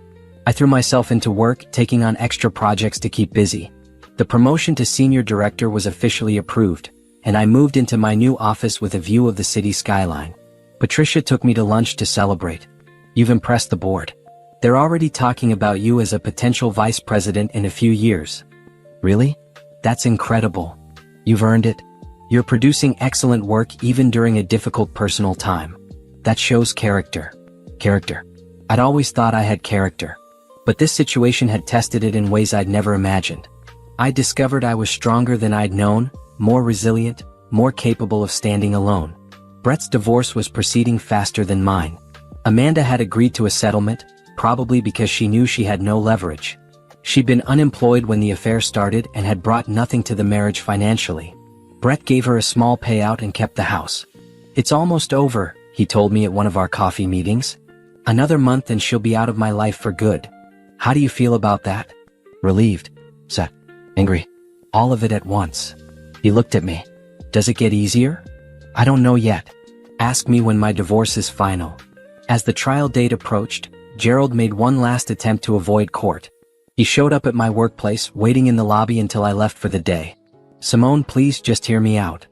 I threw myself into work, taking on extra projects to keep busy. The promotion to senior director was officially approved, and I moved into my new office with a view of the city skyline. Patricia took me to lunch to celebrate. You've impressed the board. They're already talking about you as a potential vice president in a few years. Really? That's incredible. You've earned it. You're producing excellent work even during a difficult personal time. That shows character. Character. I'd always thought I had character. But this situation had tested it in ways I'd never imagined. I discovered I was stronger than I'd known, more resilient, more capable of standing alone. Brett's divorce was proceeding faster than mine. Amanda had agreed to a settlement, probably because she knew she had no leverage. She'd been unemployed when the affair started and had brought nothing to the marriage financially. Brett gave her a small payout and kept the house. It's almost over, he told me at one of our coffee meetings. Another month and she'll be out of my life for good. How do you feel about that? Relieved. Sad. Angry. All of it at once. He looked at me. Does it get easier? I don't know yet. Ask me when my divorce is final. As the trial date approached, Gerald made one last attempt to avoid court. He showed up at my workplace, waiting in the lobby until I left for the day. Simone, please just hear me out.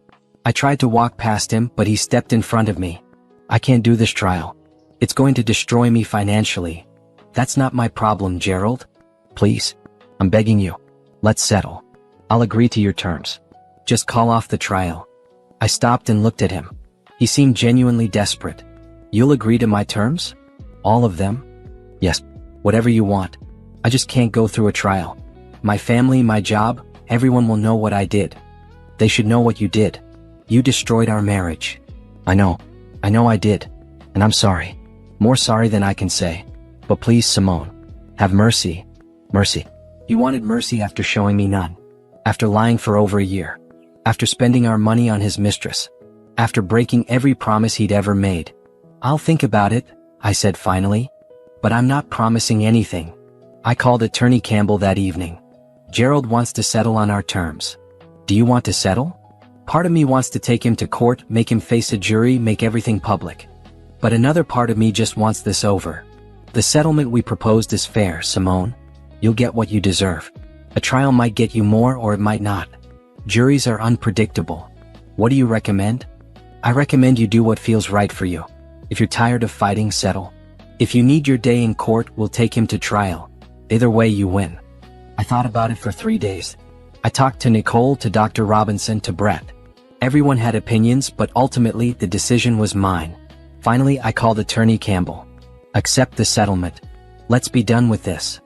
I tried to walk past him, but he stepped in front of me. I can't do this trial. It's going to destroy me financially. That's not my problem, Gerald. Please. I'm begging you. Let's settle. I'll agree to your terms. Just call off the trial. I stopped and looked at him. He seemed genuinely desperate. You'll agree to my terms? All of them? Yes. Whatever you want. I just can't go through a trial. My family, my job, everyone will know what I did. They should know what you did. You destroyed our marriage. I know I did. And I'm sorry. More sorry than I can say. But please, Simone, have mercy. Mercy. You wanted mercy after showing me none. After lying for over a year. After spending our money on his mistress. After breaking every promise he'd ever made. I'll think about it, I said finally. But I'm not promising anything. I called Attorney Campbell that evening. Gerald wants to settle on our terms. Do you want to settle? Part of me wants to take him to court, make him face a jury, make everything public. But another part of me just wants this over. The settlement we proposed is fair, Simone. You'll get what you deserve. A trial might get you more or it might not. Juries are unpredictable. What do you recommend? I recommend you do what feels right for you. If you're tired of fighting, settle. If you need your day in court, we'll take him to trial. Either way, you win. I thought about it for 3 days. I talked to Nicole, to Dr. Robinson, to Brett. Everyone had opinions, but ultimately the decision was mine. Finally, I called Attorney Campbell. Accept the settlement. Let's be done with this.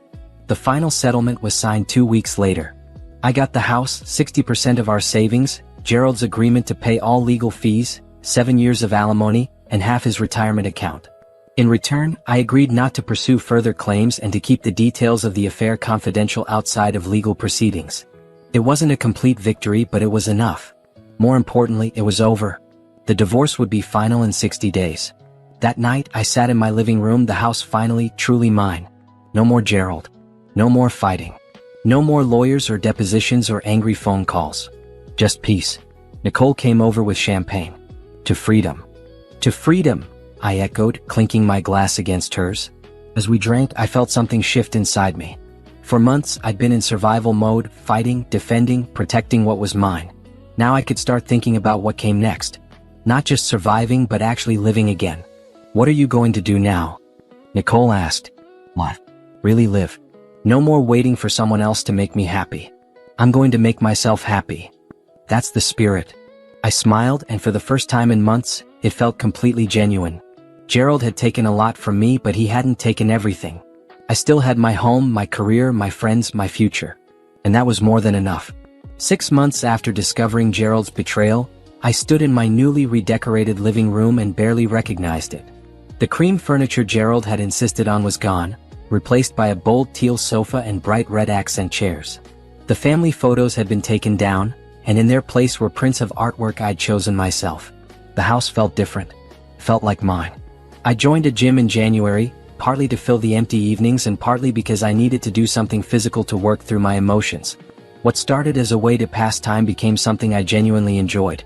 The final settlement was signed 2 weeks later. I got the house, 60% of our savings, Gerald's agreement to pay all legal fees, 7 years of alimony, and half his retirement account. In return, I agreed not to pursue further claims and to keep the details of the affair confidential outside of legal proceedings. It wasn't a complete victory, but it was enough. More importantly, it was over. The divorce would be final in 60 days. That night, I sat in my living room, the house finally, truly mine. No more Gerald. No more fighting. No more lawyers or depositions or angry phone calls. Just peace. Nicole came over with champagne. To freedom. To freedom, I echoed, clinking my glass against hers. As we drank, I felt something shift inside me. For months, I'd been in survival mode, fighting, defending, protecting what was mine. Now I could start thinking about what came next. Not just surviving, but actually living again. What are you going to do now? Nicole asked. Live. Really live. No more waiting for someone else to make me happy. I'm going to make myself happy. That's the spirit. I smiled, and for the first time in months, it felt completely genuine. Gerald had taken a lot from me, but he hadn't taken everything. I still had my home, my career, my friends, my future. And that was more than enough. 6 months after discovering Gerald's betrayal, I stood in my newly redecorated living room and barely recognized it. The cream furniture Gerald had insisted on was gone, replaced by a bold teal sofa and bright red accent chairs. The family photos had been taken down, and in their place were prints of artwork I'd chosen myself. The house felt different. Felt like mine. I joined a gym in January, partly to fill the empty evenings and partly because I needed to do something physical to work through my emotions. What started as a way to pass time became something I genuinely enjoyed.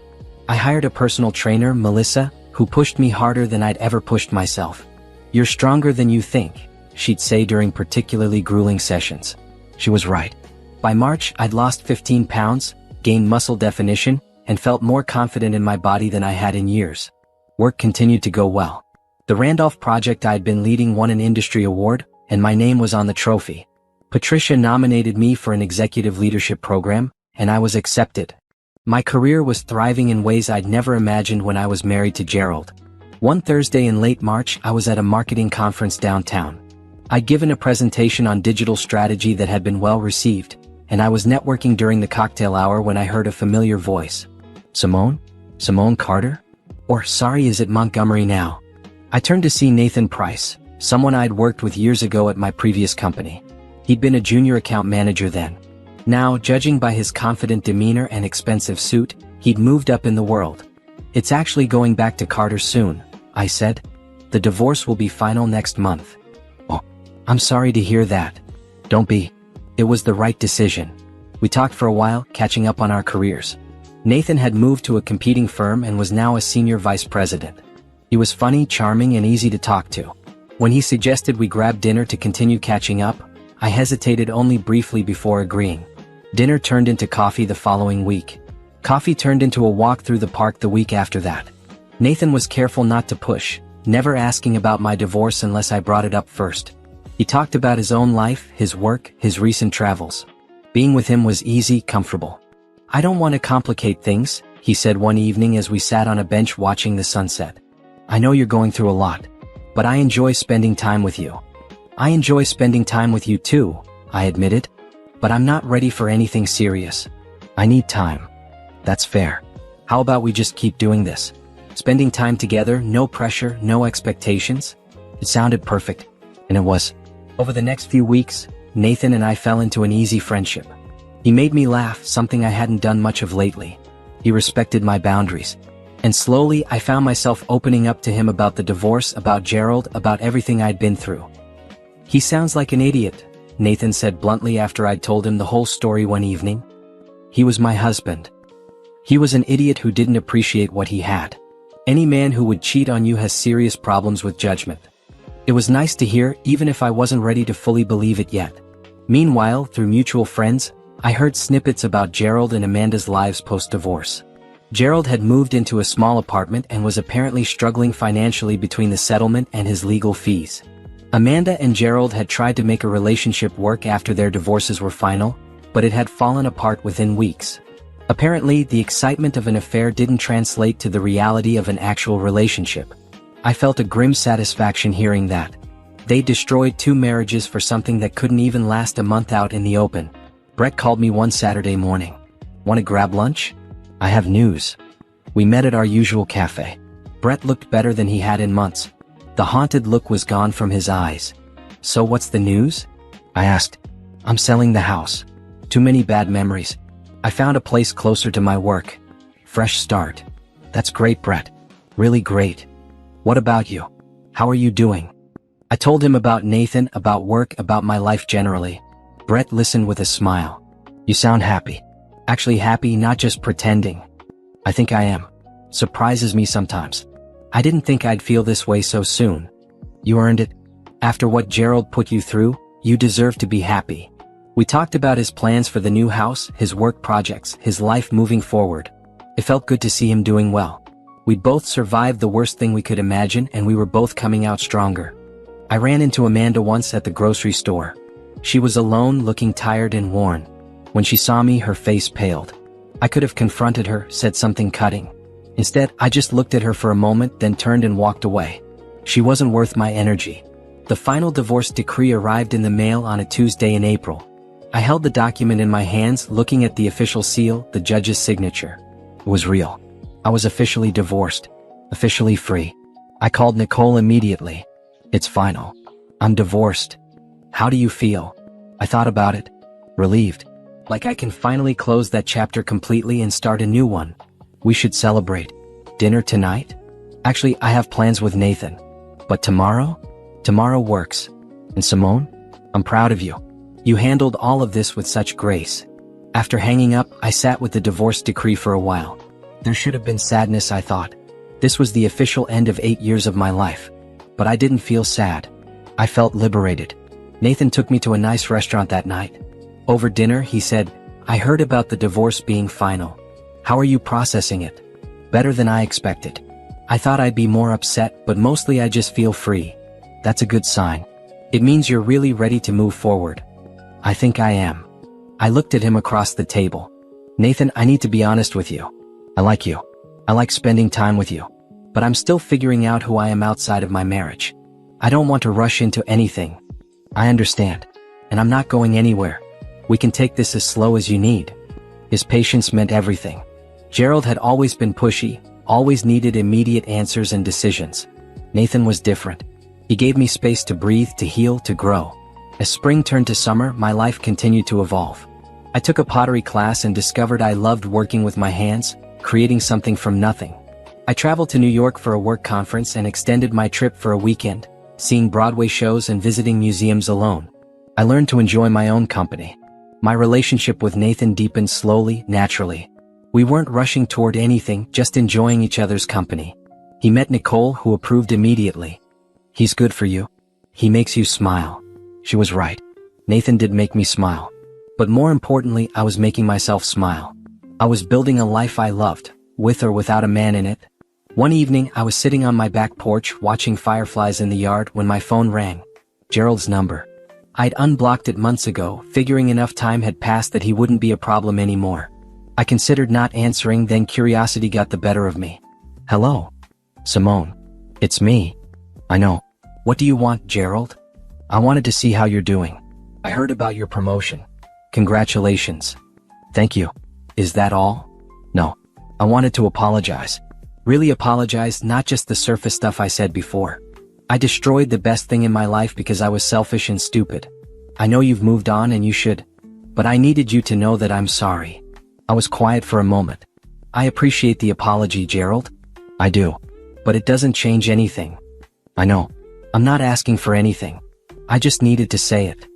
I hired a personal trainer, Melissa, who pushed me harder than I'd ever pushed myself. "You're stronger than you think," she'd say during particularly grueling sessions. She was right. By March, I'd lost 15 pounds, gained muscle definition, and felt more confident in my body than I had in years. Work continued to go well. The Randolph project I'd been leading won an industry award, and my name was on the trophy. Patricia nominated me for an executive leadership program, and I was accepted. My career was thriving in ways I'd never imagined when I was married to Gerald. One Thursday in late March, I was at a marketing conference downtown. I'd given a presentation on digital strategy that had been well received, and I was networking during the cocktail hour when I heard a familiar voice. "Simone? Simone Carter? Or, sorry, is it Montgomery now?" I turned to see Nathan Price, someone I'd worked with years ago at my previous company. He'd been a junior account manager then. Now, judging by his confident demeanor and expensive suit, he'd moved up in the world. "It's actually going back to Carter soon," I said. "The divorce will be final next month." "Oh, I'm sorry to hear that." "Don't be. It was the right decision." We talked for a while, catching up on our careers. Nathan had moved to a competing firm and was now a senior vice president. He was funny, charming, and easy to talk to. When he suggested we grab dinner to continue catching up, I hesitated only briefly before agreeing. Dinner turned into coffee the following week. Coffee turned into a walk through the park the week after that. Nathan was careful not to push, never asking about my divorce unless I brought it up first. He talked about his own life, his work, his recent travels. Being with him was easy, comfortable. "I don't want to complicate things," he said one evening as we sat on a bench watching the sunset. "I know you're going through a lot, but I enjoy spending time with you." "I enjoy spending time with you too," I admitted. "But I'm not ready for anything serious. I need time." "That's fair. How about we just keep doing this? Spending time together, no pressure, no expectations?" It sounded perfect, and it was. Over the next few weeks, Nathan and I fell into an easy friendship. He made me laugh, something I hadn't done much of lately. He respected my boundaries. And slowly, I found myself opening up to him about the divorce, about Gerald, about everything I'd been through. "He sounds like an idiot," Nathan said bluntly after I'd told him the whole story one evening. "He was my husband. He was an idiot who didn't appreciate what he had. Any man who would cheat on you has serious problems with judgment." It was nice to hear, even if I wasn't ready to fully believe it yet. Meanwhile, through mutual friends, I heard snippets about Gerald and Amanda's lives post-divorce. Gerald had moved into a small apartment and was apparently struggling financially between the settlement and his legal fees. Amanda and Gerald had tried to make a relationship work after their divorces were final, but it had fallen apart within weeks. Apparently, the excitement of an affair didn't translate to the reality of an actual relationship. I felt a grim satisfaction hearing that. They destroyed 2 marriages for something that couldn't even last a month out in the open. Brett called me one Saturday morning. "Want to grab lunch? I have news." We met at our usual cafe. Brett looked better than he had in months. The haunted look was gone from his eyes. "So what's the news?" I asked. "I'm selling the house. Too many bad memories. I found a place closer to my work. Fresh start." "That's great, Brett. Really great. What about you? How are you doing?" I told him about Nathan, about work, about my life generally. Brett listened with a smile. "You sound happy. Actually happy, not just pretending." "I think I am. Surprises me sometimes. I didn't think I'd feel this way so soon." "You earned it. After what Gerald put you through, you deserve to be happy." We talked about his plans for the new house, his work projects, his life moving forward. It felt good to see him doing well. We'd both survived the worst thing we could imagine, and we were both coming out stronger. I ran into Amanda once at the grocery store. She was alone, looking tired and worn. When she saw me, her face paled. I could have confronted her, said something cutting. Instead, I just looked at her for a moment, then turned and walked away. She wasn't worth my energy. The final divorce decree arrived in the mail on a Tuesday in April. I held the document in my hands, looking at the official seal, the judge's signature. It was real. I was officially divorced. Officially free. I called Nicole immediately. "It's final. I'm divorced." "How do you feel?" I thought about it. Relieved. Like I can finally close that chapter completely and start a new one. "We should celebrate. Dinner tonight?" "Actually, I have plans with Nathan." But tomorrow? Tomorrow works. And Simone? I'm proud of you. You handled all of this with such grace. After hanging up, I sat with the divorce decree for a while. There should have been sadness, I thought. This was the official end of 8 years of my life. But I didn't feel sad. I felt liberated. Nathan took me to a nice restaurant that night. Over dinner, he said, "I heard about the divorce being final. How are you processing it?" "Better than I expected. I thought I'd be more upset, but mostly I just feel free." "That's a good sign. It means you're really ready to move forward." "I think I am." I looked at him across the table. "Nathan, I need to be honest with you. I like you. I like spending time with you. But I'm still figuring out who I am outside of my marriage. I don't want to rush into anything." "I understand. And I'm not going anywhere. We can take this as slow as you need." His patience meant everything. Gerald had always been pushy, always needed immediate answers and decisions. Nathan was different. He gave me space to breathe, to heal, to grow. As spring turned to summer, my life continued to evolve. I took a pottery class and discovered I loved working with my hands, creating something from nothing. I traveled to New York for a work conference and extended my trip for a weekend, seeing Broadway shows and visiting museums alone. I learned to enjoy my own company. My relationship with Nathan deepened slowly, naturally. We weren't rushing toward anything, just enjoying each other's company. He met Nicole, who approved immediately. "He's good for you. He makes you smile." She was right. Nathan did make me smile. But more importantly, I was making myself smile. I was building a life I loved, with or without a man in it. One evening, I was sitting on my back porch watching fireflies in the yard when my phone rang. Gerald's number. I'd unblocked it months ago, figuring enough time had passed that he wouldn't be a problem anymore. I considered not answering, then curiosity got the better of me. "Hello? Simone. It's me." "I know. What do you want, Gerald?" "I wanted to see how you're doing. I heard about your promotion. Congratulations." "Thank you. Is that all?" "No. I wanted to apologize. Really apologize, not just the surface stuff I said before. I destroyed the best thing in my life because I was selfish and stupid. I know you've moved on and you should. But I needed you to know that I'm sorry." I was quiet for a moment. "I appreciate the apology, Gerald." "I do. But it doesn't change anything." "I know. I'm not asking for anything. I just needed to say it."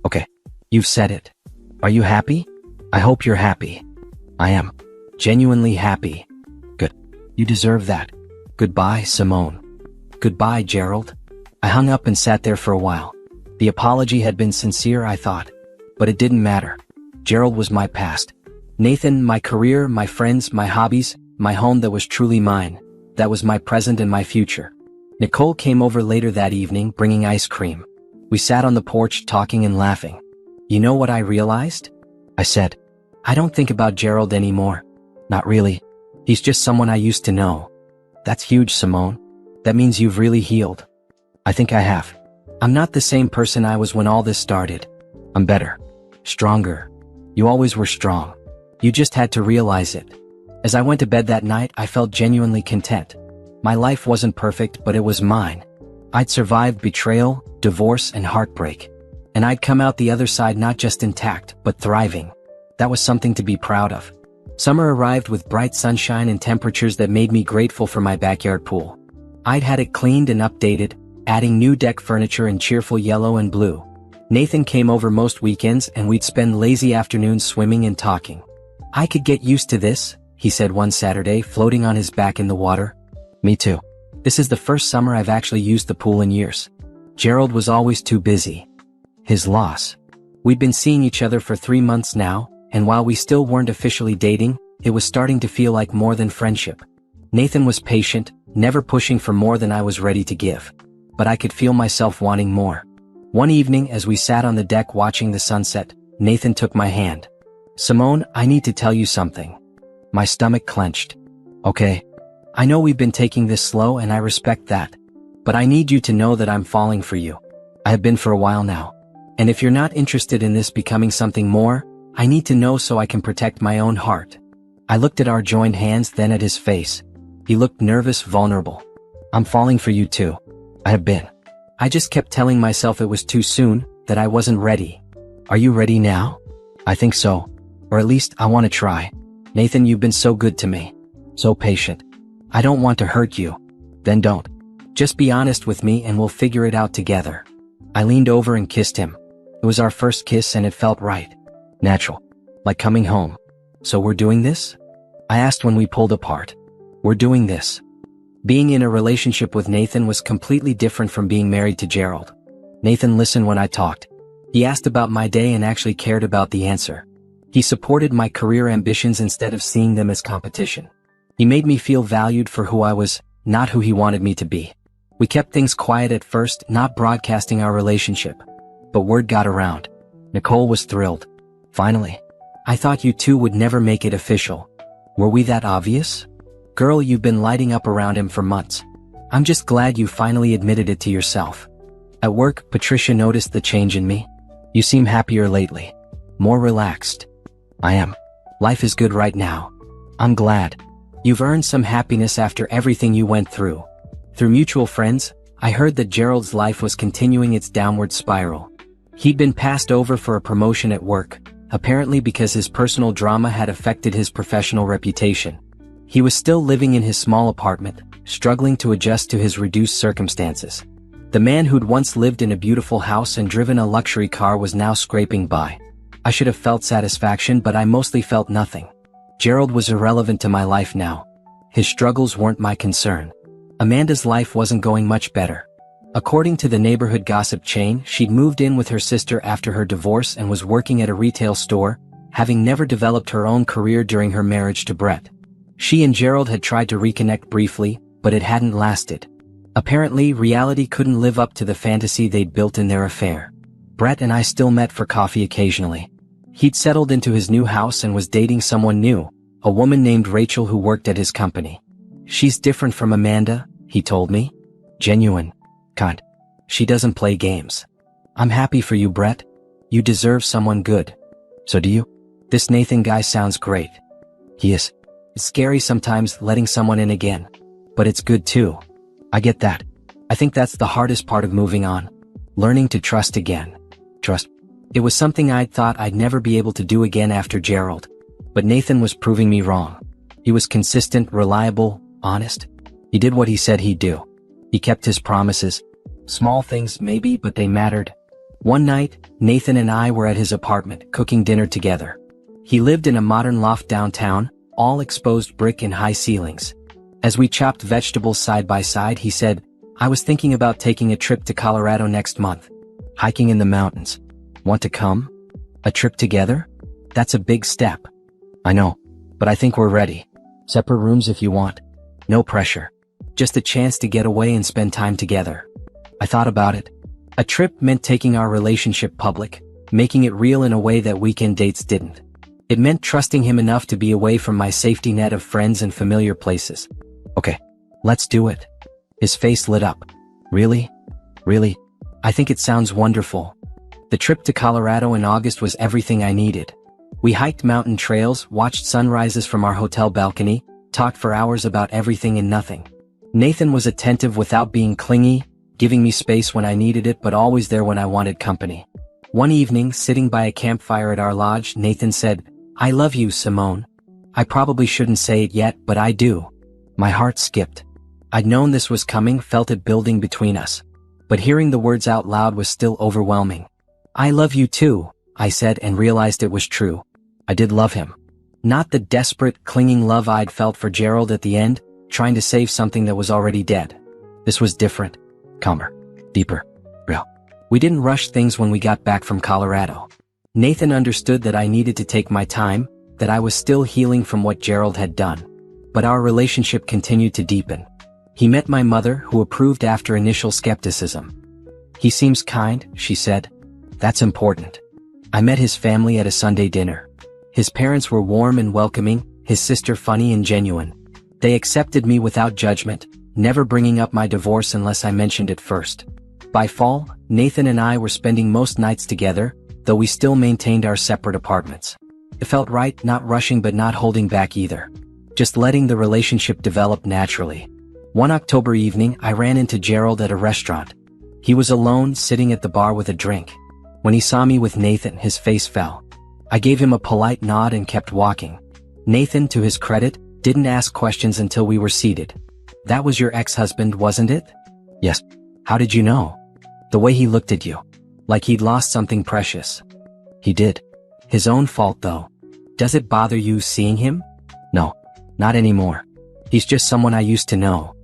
"Okay. You've said it. Are you happy?" "I hope you're happy." "I am. Genuinely happy." "Good. You deserve that. Goodbye, Simone." "Goodbye, Gerald." I hung up and sat there for a while. The apology had been sincere, I thought. But it didn't matter. Gerald was my past. Nathan, my career, my friends, my hobbies, my home that was truly mine. That was my present and my future. Nicole came over later that evening, bringing ice cream. We sat on the porch talking and laughing. "You know what I realized?" I said. "I don't think about Gerald anymore. Not really. He's just someone I used to know." "That's huge, Simone. That means you've really healed." "I think I have. I'm not the same person I was when all this started. I'm better. Stronger. You always were strong. You just had to realize it." As I went to bed that night, I felt genuinely content. My life wasn't perfect, but it was mine. I'd survived betrayal, divorce, and heartbreak. And I'd come out the other side not just intact, but thriving. That was something to be proud of. Summer arrived with bright sunshine and temperatures that made me grateful for my backyard pool. I'd had it cleaned and updated, adding new deck furniture in cheerful yellow and blue. Nathan came over most weekends and we'd spend lazy afternoons swimming and talking. "I could get used to this," he said one Saturday, floating on his back in the water. "Me too. This is the first summer I've actually used the pool in years." Gerald was always too busy. His loss. We'd been seeing each other for 3 months now, and while we still weren't officially dating, it was starting to feel like more than friendship. Nathan was patient, never pushing for more than I was ready to give. But I could feel myself wanting more. One evening, as we sat on the deck watching the sunset, Nathan took my hand. "Simone, I need to tell you something." My stomach clenched. "Okay. I know we've been taking this slow and I respect that. But I need you to know that I'm falling for you. I have been for a while now. And if you're not interested in this becoming something more, I need to know so I can protect my own heart." I looked at our joined hands, then at his face. He looked nervous, vulnerable. "I'm falling for you too. I have been. I just kept telling myself it was too soon, that I wasn't ready." "Are you ready now?" "I think so. Or at least I want to try. Nathan, you've been so good to me. So patient. I don't want to hurt you." "Then don't." Just be honest with me and we'll figure it out together. I leaned over and kissed him. It was our first kiss and it felt right. Natural. Like coming home. So we're doing this? I asked when we pulled apart. We're doing this. Being in a relationship with Nathan was completely different from being married to Gerald. Nathan listened when I talked. He asked about my day and actually cared about the answer. He supported my career ambitions instead of seeing them as competition. He made me feel valued for who I was, not who he wanted me to be. We kept things quiet at first, not broadcasting our relationship. But word got around. Nicole was thrilled. Finally. I thought you two would never make it official. Were we that obvious? Girl, you've been lighting up around him for months. I'm just glad you finally admitted it to yourself. At work, Patricia noticed the change in me. You seem happier lately. More relaxed. I am. Life is good right now. I'm glad. You've earned some happiness after everything you went through. Through mutual friends, I heard that Gerald's life was continuing its downward spiral. He'd been passed over for a promotion at work, apparently because his personal drama had affected his professional reputation. He was still living in his small apartment, struggling to adjust to his reduced circumstances. The man who'd once lived in a beautiful house and driven a luxury car was now scraping by. I should have felt satisfaction, but I mostly felt nothing. Gerald was irrelevant to my life now. His struggles weren't my concern. Amanda's life wasn't going much better. According to the neighborhood gossip chain, she'd moved in with her sister after her divorce and was working at a retail store, having never developed her own career during her marriage to Brett. She and Gerald had tried to reconnect briefly, but it hadn't lasted. Apparently, reality couldn't live up to the fantasy they'd built in their affair. Brett and I still met for coffee occasionally. He'd settled into his new house and was dating someone new, a woman named Rachel who worked at his company. She's different from Amanda, he told me. Genuine. Kind. She doesn't play games. I'm happy for you, Brett. You deserve someone good. So do you? This Nathan guy sounds great. He is. It's scary sometimes letting someone in again. But it's good too. I get that. I think that's the hardest part of moving on. Learning to trust again. Trust. It was something I'd thought I'd never be able to do again after Gerald. But Nathan was proving me wrong. He was consistent, reliable, honest. He did what he said he'd do. He kept his promises. Small things maybe, but they mattered. One night, Nathan and I were at his apartment, cooking dinner together. He lived in a modern loft downtown, all exposed brick and high ceilings. As we chopped vegetables side by side, he said, I was thinking about taking a trip to Colorado next month. Hiking in the mountains. Want to come? A trip together? That's a big step. I know, but I think we're ready. Separate rooms if you want. No pressure. Just a chance to get away and spend time together. I thought about it. A trip meant taking our relationship public, making it real in a way that weekend dates didn't. It meant trusting him enough to be away from my safety net of friends and familiar places. Okay, let's do it. His face lit up. Really? Really? I think it sounds wonderful. The trip to Colorado in August was everything I needed. We hiked mountain trails, watched sunrises from our hotel balcony, talked for hours about everything and nothing. Nathan was attentive without being clingy, giving me space when I needed it but always there when I wanted company. One evening, sitting by a campfire at our lodge, Nathan said, I love you, Simone. I probably shouldn't say it yet, but I do. My heart skipped. I'd known this was coming, felt it building between us. But hearing the words out loud was still overwhelming. I love you too, I said and realized it was true. I did love him. Not the desperate, clinging love I'd felt for Gerald at the end, trying to save something that was already dead. This was different. Calmer. Deeper. Real. We didn't rush things when we got back from Colorado. Nathan understood that I needed to take my time, that I was still healing from what Gerald had done. But our relationship continued to deepen. He met my mother, who approved after initial skepticism. He seems kind, she said. That's important. I met his family at a Sunday dinner. His parents were warm and welcoming, his sister funny and genuine. They accepted me without judgment, never bringing up my divorce unless I mentioned it first. By fall, Nathan and I were spending most nights together, though we still maintained our separate apartments. It felt right, not rushing but not holding back either. Just letting the relationship develop naturally. One October evening, I ran into Gerald at a restaurant. He was alone, sitting at the bar with a drink. When he saw me with Nathan, his face fell. I gave him a polite nod and kept walking. Nathan, to his credit, didn't ask questions until we were seated. That was your ex-husband, wasn't it? Yes. How did you know? The way he looked at you. Like he'd lost something precious. He did. His own fault though. Does it bother you seeing him? No. Not anymore. He's just someone I used to know.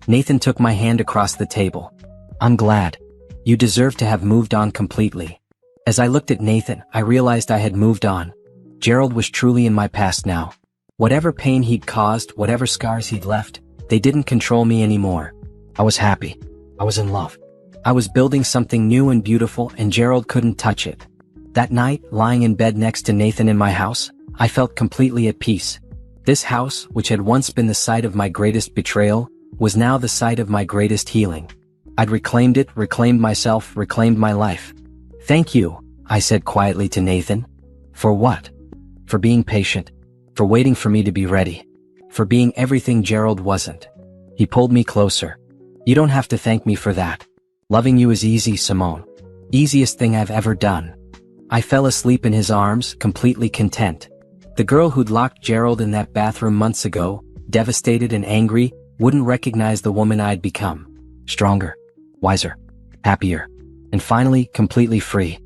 Nathan took my hand across the table. I'm glad. You deserve to have moved on completely. As I looked at Nathan, I realized I had moved on. Gerald was truly in my past now. Whatever pain he'd caused, whatever scars he'd left, they didn't control me anymore. I was happy. I was in love. I was building something new and beautiful, and Gerald couldn't touch it. That night, lying in bed next to Nathan in my house, I felt completely at peace. This house, which had once been the site of my greatest betrayal, was now the site of my greatest healing. I'd reclaimed it, reclaimed myself, reclaimed my life. Thank you, I said quietly to Nathan. For what? For being patient. For waiting for me to be ready. For being everything Gerald wasn't. He pulled me closer. You don't have to thank me for that. Loving you is easy, Simone. Easiest thing I've ever done. I fell asleep in his arms, completely content. The girl who'd locked Gerald in that bathroom months ago, devastated and angry, wouldn't recognize the woman I'd become. Stronger, wiser, happier, and finally, completely free.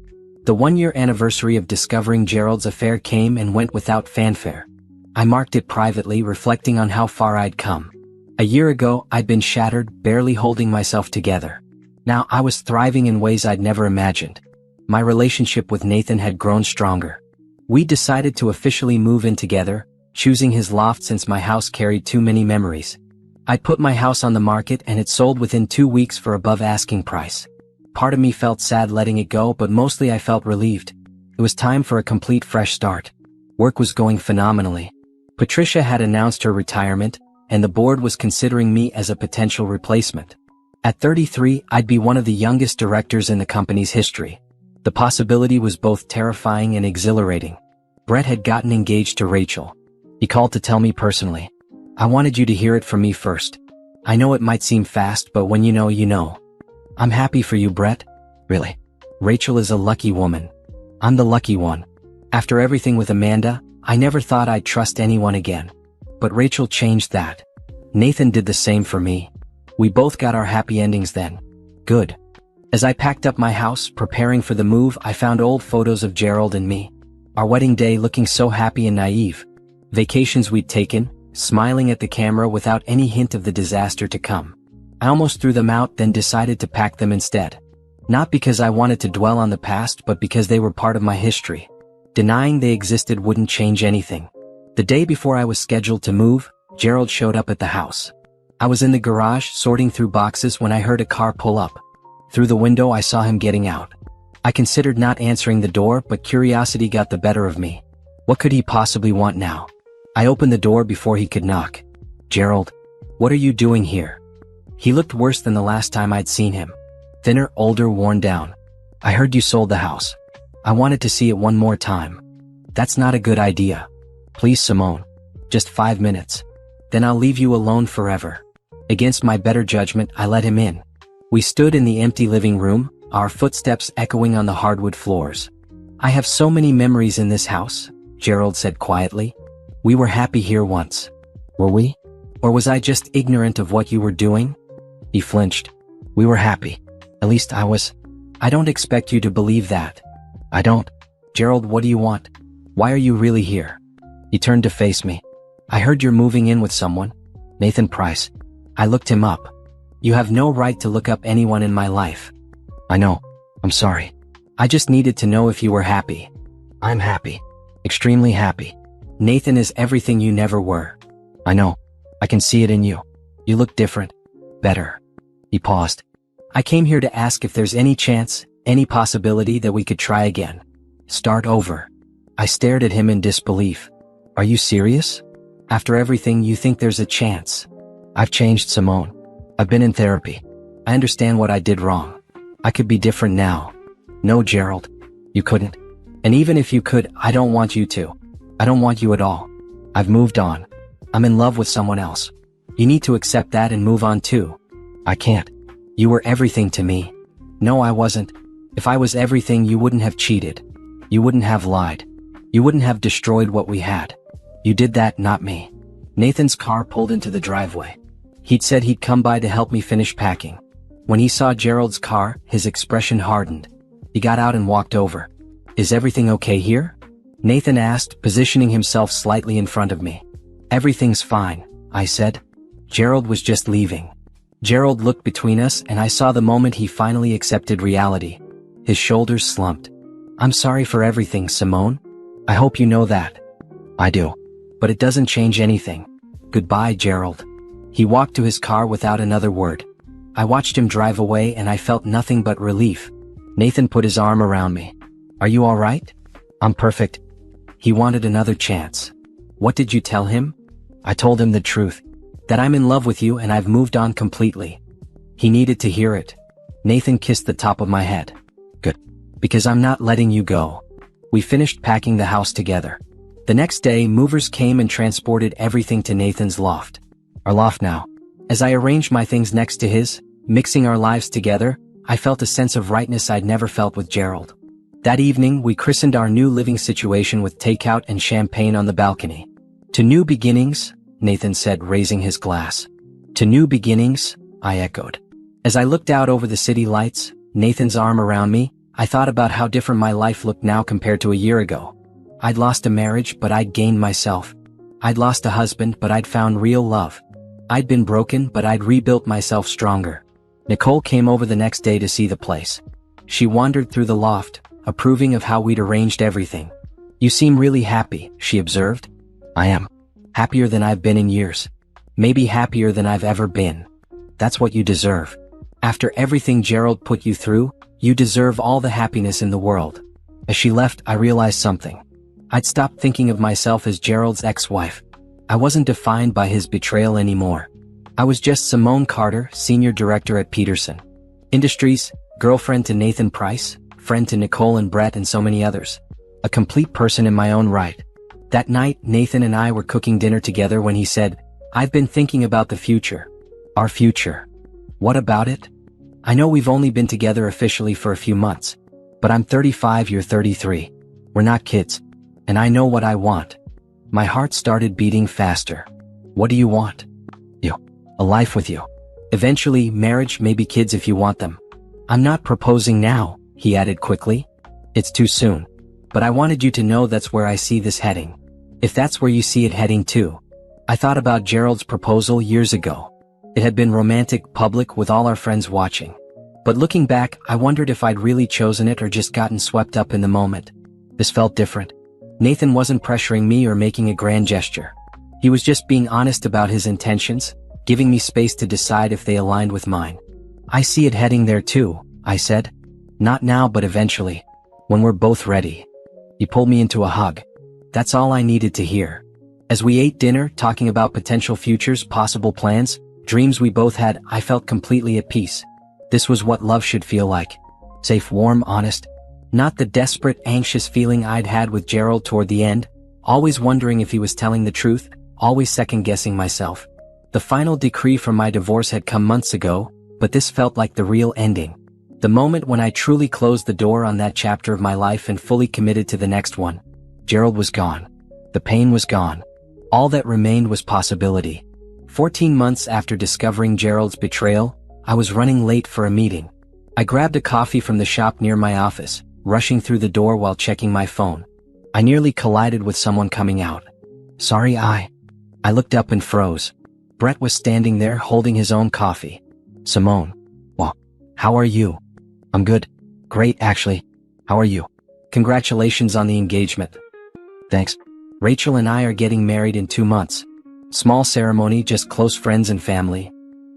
The 1-year anniversary of discovering Gerald's affair came and went without fanfare. I marked it privately, reflecting on how far I'd come. A year ago, I'd been shattered, barely holding myself together. Now I was thriving in ways I'd never imagined. My relationship with Nathan had grown stronger. We decided to officially move in together, choosing his loft since my house carried too many memories. I'd put my house on the market and it sold within 2 weeks for above asking price. Part of me felt sad letting it go, but mostly I felt relieved. It was time for a complete fresh start. Work was going phenomenally. Patricia had announced her retirement, and the board was considering me as a potential replacement. At 33, I'd be one of the youngest directors in the company's history. The possibility was both terrifying and exhilarating. Brett had gotten engaged to Rachel. He called to tell me personally. I wanted you to hear it from me first. I know it might seem fast, but when you know, you know. I'm happy for you, Brett. Really. Rachel is a lucky woman. I'm the lucky one. After everything with Amanda, I never thought I'd trust anyone again. But Rachel changed that. Nathan did the same for me. We both got our happy endings then. Good. As I packed up my house, preparing for the move, I found old photos of Gerald and me. Our wedding day looking so happy and naive. Vacations we'd taken, smiling at the camera without any hint of the disaster to come. I almost threw them out, then decided to pack them instead. Not because I wanted to dwell on the past, but because they were part of my history. Denying they existed wouldn't change anything. The day before I was scheduled to move, Gerald showed up at the house. I was in the garage sorting through boxes when I heard a car pull up. Through the window I saw him getting out. I considered not answering the door, but curiosity got the better of me. What could he possibly want now? I opened the door before he could knock. Gerald, what are you doing here? He looked worse than the last time I'd seen him. Thinner, older, worn down. I heard you sold the house. I wanted to see it one more time. That's not a good idea. Please, Simone. Just 5 minutes. Then I'll leave you alone forever. Against my better judgment, I let him in. We stood in the empty living room, our footsteps echoing on the hardwood floors. I have so many memories in this house, Gerald said quietly. We were happy here once. Were we? Or was I just ignorant of what you were doing? He flinched. We were happy. At least I was. I don't expect you to believe that. I don't. Gerald, what do you want? Why are you really here? He turned to face me. I heard you're moving in with someone. Nathan Price. I looked him up. You have no right to look up anyone in my life. I know. I'm sorry. I just needed to know if you were happy. I'm happy. Extremely happy. Nathan is everything you never were. I know. I can see it in you. You look different. Better. He paused. I came here to ask if there's any chance, any possibility that we could try again. Start over. I stared at him in disbelief. Are you serious? After everything, you think there's a chance? I've changed, Simone. I've been in therapy. I understand what I did wrong. I could be different now. No, Gerald. You couldn't. And even if you could, I don't want you to. I don't want you at all. I've moved on. I'm in love with someone else. You need to accept that and move on too. I can't. You were everything to me. No, I wasn't. If I was everything, you wouldn't have cheated. You wouldn't have lied. You wouldn't have destroyed what we had. You did that, not me. Nathan's car pulled into the driveway. He'd said he'd come by to help me finish packing. When he saw Gerald's car, his expression hardened. He got out and walked over. "Is everything okay here?" Nathan asked, positioning himself slightly in front of me. "Everything's fine," I said. Gerald was just leaving. Gerald looked between us and I saw the moment he finally accepted reality. His shoulders slumped. "I'm sorry for everything, Simone. I hope you know that." "I do. But it doesn't change anything. Goodbye, Gerald." He walked to his car without another word. I watched him drive away and I felt nothing but relief. Nathan put his arm around me. "Are you all right?" "I'm perfect." He wanted another chance. "What did you tell him?" "I told him the truth. That I'm in love with you and I've moved on completely." He needed to hear it. Nathan kissed the top of my head. "Good. Because I'm not letting you go." We finished packing the house together. The next day, movers came and transported everything to Nathan's loft. Our loft now. As I arranged my things next to his, mixing our lives together, I felt a sense of rightness I'd never felt with Gerald. That evening, we christened our new living situation with takeout and champagne on the balcony. "To new beginnings," Nathan said, raising his glass. "To new beginnings," I echoed. As I looked out over the city lights, Nathan's arm around me, I thought about how different my life looked now compared to a year ago. I'd lost a marriage, but I'd gained myself. I'd lost a husband, but I'd found real love. I'd been broken, but I'd rebuilt myself stronger. Nicole came over the next day to see the place. She wandered through the loft, approving of how we'd arranged everything. "You seem really happy," she observed. "I am. Happier than I've been in years. Maybe happier than I've ever been. That's what you deserve. After everything Gerald put you through, you deserve all the happiness in the world." As she left, I realized something. I'd stopped thinking of myself as Gerald's ex-wife. I wasn't defined by his betrayal anymore. I was just Simone Carter, senior director at Peterson Industries, girlfriend to Nathan Price, friend to Nicole and Brett and so many others. A complete person in my own right. That night, Nathan and I were cooking dinner together when he said, "I've been thinking about the future." Our future. What about it? I know we've only been together officially for a few months. But I'm 35, you're 33. We're not kids. And I know what I want. My heart started beating faster. "What do you want?" "You. A life with you. Eventually, marriage, maybe kids if you want them." "I'm not proposing now," he added quickly. "It's too soon. But I wanted you to know that's where I see this heading. If that's where you see it heading too." I thought about Gerald's proposal years ago. It had been romantic, public, with all our friends watching. But looking back, I wondered if I'd really chosen it or just gotten swept up in the moment. This felt different. Nathan wasn't pressuring me or making a grand gesture. He was just being honest about his intentions, giving me space to decide if they aligned with mine. "I see it heading there too," I said. "Not now, but eventually. When we're both ready." He pulled me into a hug. That's all I needed to hear. As we ate dinner, talking about potential futures, possible plans, dreams we both had, I felt completely at peace. This was what love should feel like. Safe, warm, honest. Not the desperate, anxious feeling I'd had with Gerald toward the end, always wondering if he was telling the truth, always second-guessing myself. The final decree from my divorce had come months ago, but this felt like the real ending. The moment when I truly closed the door on that chapter of my life and fully committed to the next one. Gerald was gone. The pain was gone. All that remained was possibility. 14 months after discovering Gerald's betrayal, I was running late for a meeting. I grabbed a coffee from the shop near my office, rushing through the door while checking my phone. I nearly collided with someone coming out. "Sorry, I looked up and froze. Brett was standing there holding his own coffee. "Simone. Well, how are you?" "I'm good. Great, actually. How are you?" "Congratulations on the engagement." "Thanks. Rachel and I are getting married in 2 months. Small ceremony, just close friends and family."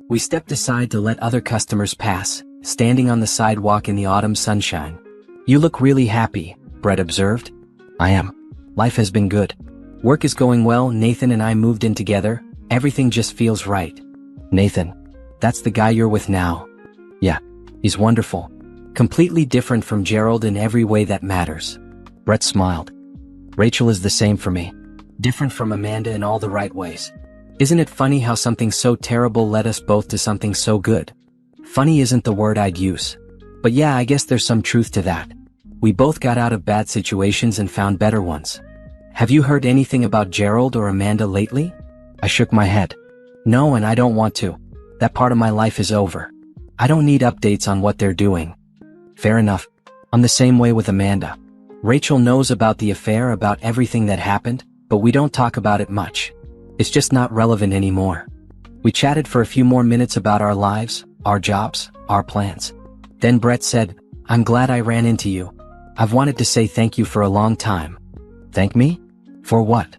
We stepped aside to let other customers pass, standing on the sidewalk in the autumn sunshine. "You look really happy," Brett observed. "I am. Life has been good. Work is going well. Nathan and I moved in together. Everything just feels right." "Nathan. That's the guy you're with now?" "Yeah. He's wonderful. Completely different from Gerald in every way that matters." Brett smiled. "Rachel is the same for me. Different from Amanda in all the right ways. Isn't it funny how something so terrible led us both to something so good?" Funny isn't the word I'd use. But yeah, I guess there's some truth to that. We both got out of bad situations and found better ones. "Have you heard anything about Gerald or Amanda lately?" I shook my head. "No, and I don't want to. That part of my life is over." I don't need updates on what they're doing. Fair enough. I'm the same way with Amanda. Rachel knows about the affair, about everything that happened, but we don't talk about it much. It's just not relevant anymore. We chatted for a few more minutes about our lives, our jobs, our plans. Then Brett said, "I'm glad I ran into you. I've wanted to say thank you for a long time." Thank me? For what?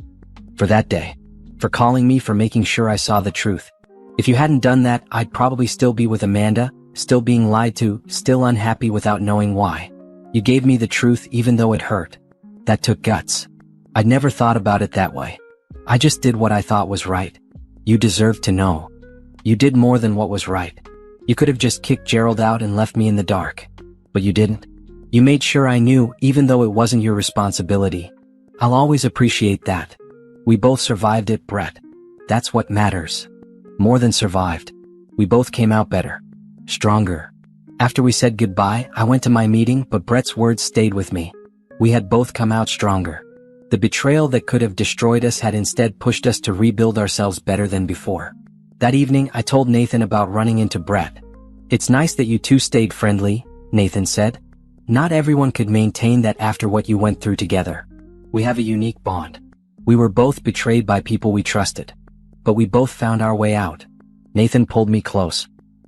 For that day. For calling me, for making sure I saw the truth. If you hadn't done that, I'd probably still be with Amanda, still being lied to, still unhappy without knowing why. You gave me the truth even though it hurt. That took guts. I'd never thought about it that way. I just did what I thought was right. You deserved to know. You did more than what was right. You could have just kicked Gerald out and left me in the dark. But you didn't. You made sure I knew, even though it wasn't your responsibility. I'll always appreciate that. We both survived it, Brett. That's what matters. More than survived. We both came out better. Stronger. After we said goodbye, I went to my meeting, but Brett's words stayed with me. We had both come out stronger. The betrayal that could have destroyed us had instead pushed us to rebuild ourselves better than before. That evening, I told Nathan about running into Brett. "It's nice that you two stayed friendly," Nathan said. "Not everyone could maintain that after what you went through together. We have a unique bond. We were both betrayed by people we trusted. But we both found our way out." Nathan pulled me close.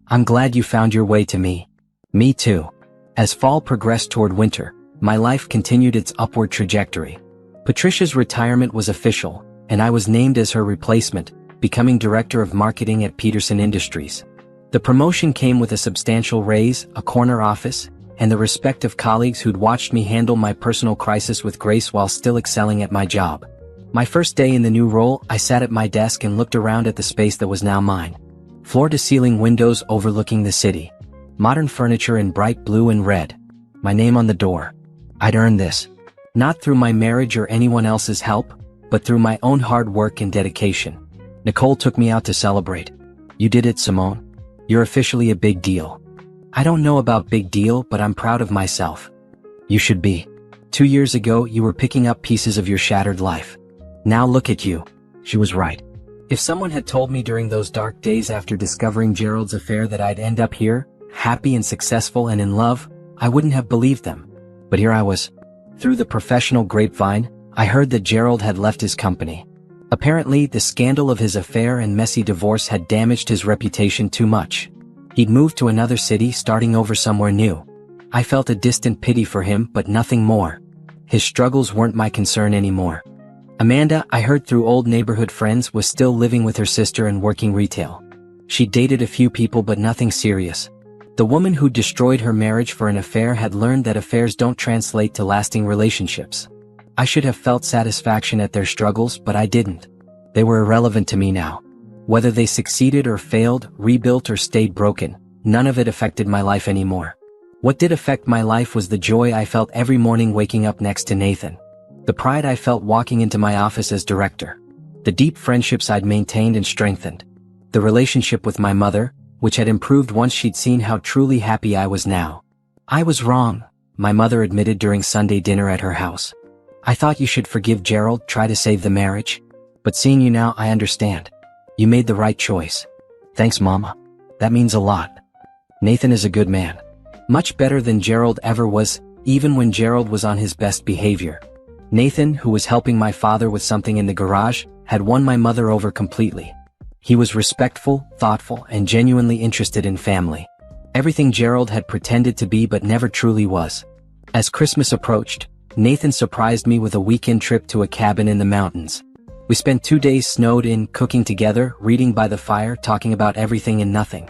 "I'm glad you found your way to me." Me too. As fall progressed toward winter, my life continued its upward trajectory. Patricia's retirement was official, and I was named as her replacement, becoming Director of Marketing at Peterson Industries. The promotion came with a substantial raise, a corner office, and the respect of colleagues who'd watched me handle my personal crisis with grace while still excelling at my job. My first day in the new role, I sat at my desk and looked around at the space that was now mine. Floor-to-ceiling windows overlooking the city. Modern furniture in bright blue and red. My name on the door. I'd earned this. Not through my marriage or anyone else's help, but through my own hard work and dedication. Nicole took me out to celebrate. "You did it, Simone. You're officially a big deal." "I don't know about big deal, but I'm proud of myself." "You should be. 2 years ago, you were picking up pieces of your shattered life. Now look at you." She was right. If someone had told me during those dark days after discovering Gerald's affair that I'd end up here, happy and successful and in love, I wouldn't have believed them. But here I was. Through the professional grapevine, I heard that Gerald had left his company. Apparently, the scandal of his affair and messy divorce had damaged his reputation too much. He'd moved to another city, starting over somewhere new. I felt a distant pity for him, but nothing more. His struggles weren't my concern anymore. Amanda, I heard through old neighborhood friends, was still living with her sister and working retail. She dated a few people, but nothing serious. The woman who destroyed her marriage for an affair had learned that affairs don't translate to lasting relationships. I should have felt satisfaction at their struggles, but I didn't. They were irrelevant to me now. Whether they succeeded or failed, rebuilt or stayed broken, none of it affected my life anymore. What did affect my life was the joy I felt every morning waking up next to Nathan. The pride I felt walking into my office as director. The deep friendships I'd maintained and strengthened. The relationship with my mother, which had improved once she'd seen how truly happy I was now. "I was wrong," my mother admitted during Sunday dinner at her house. "I thought you should forgive Gerald, try to save the marriage. But seeing you now, I understand. You made the right choice." "Thanks, Mama. That means a lot." Nathan is a good man. Much better than Gerald ever was, even when Gerald was on his best behavior. Nathan, who was helping my father with something in the garage, had won my mother over completely. He was respectful, thoughtful, and genuinely interested in family. Everything Gerald had pretended to be but never truly was. As Christmas approached, Nathan surprised me with a weekend trip to a cabin in the mountains. We spent 2 days snowed in, cooking together, reading by the fire, talking about everything and nothing.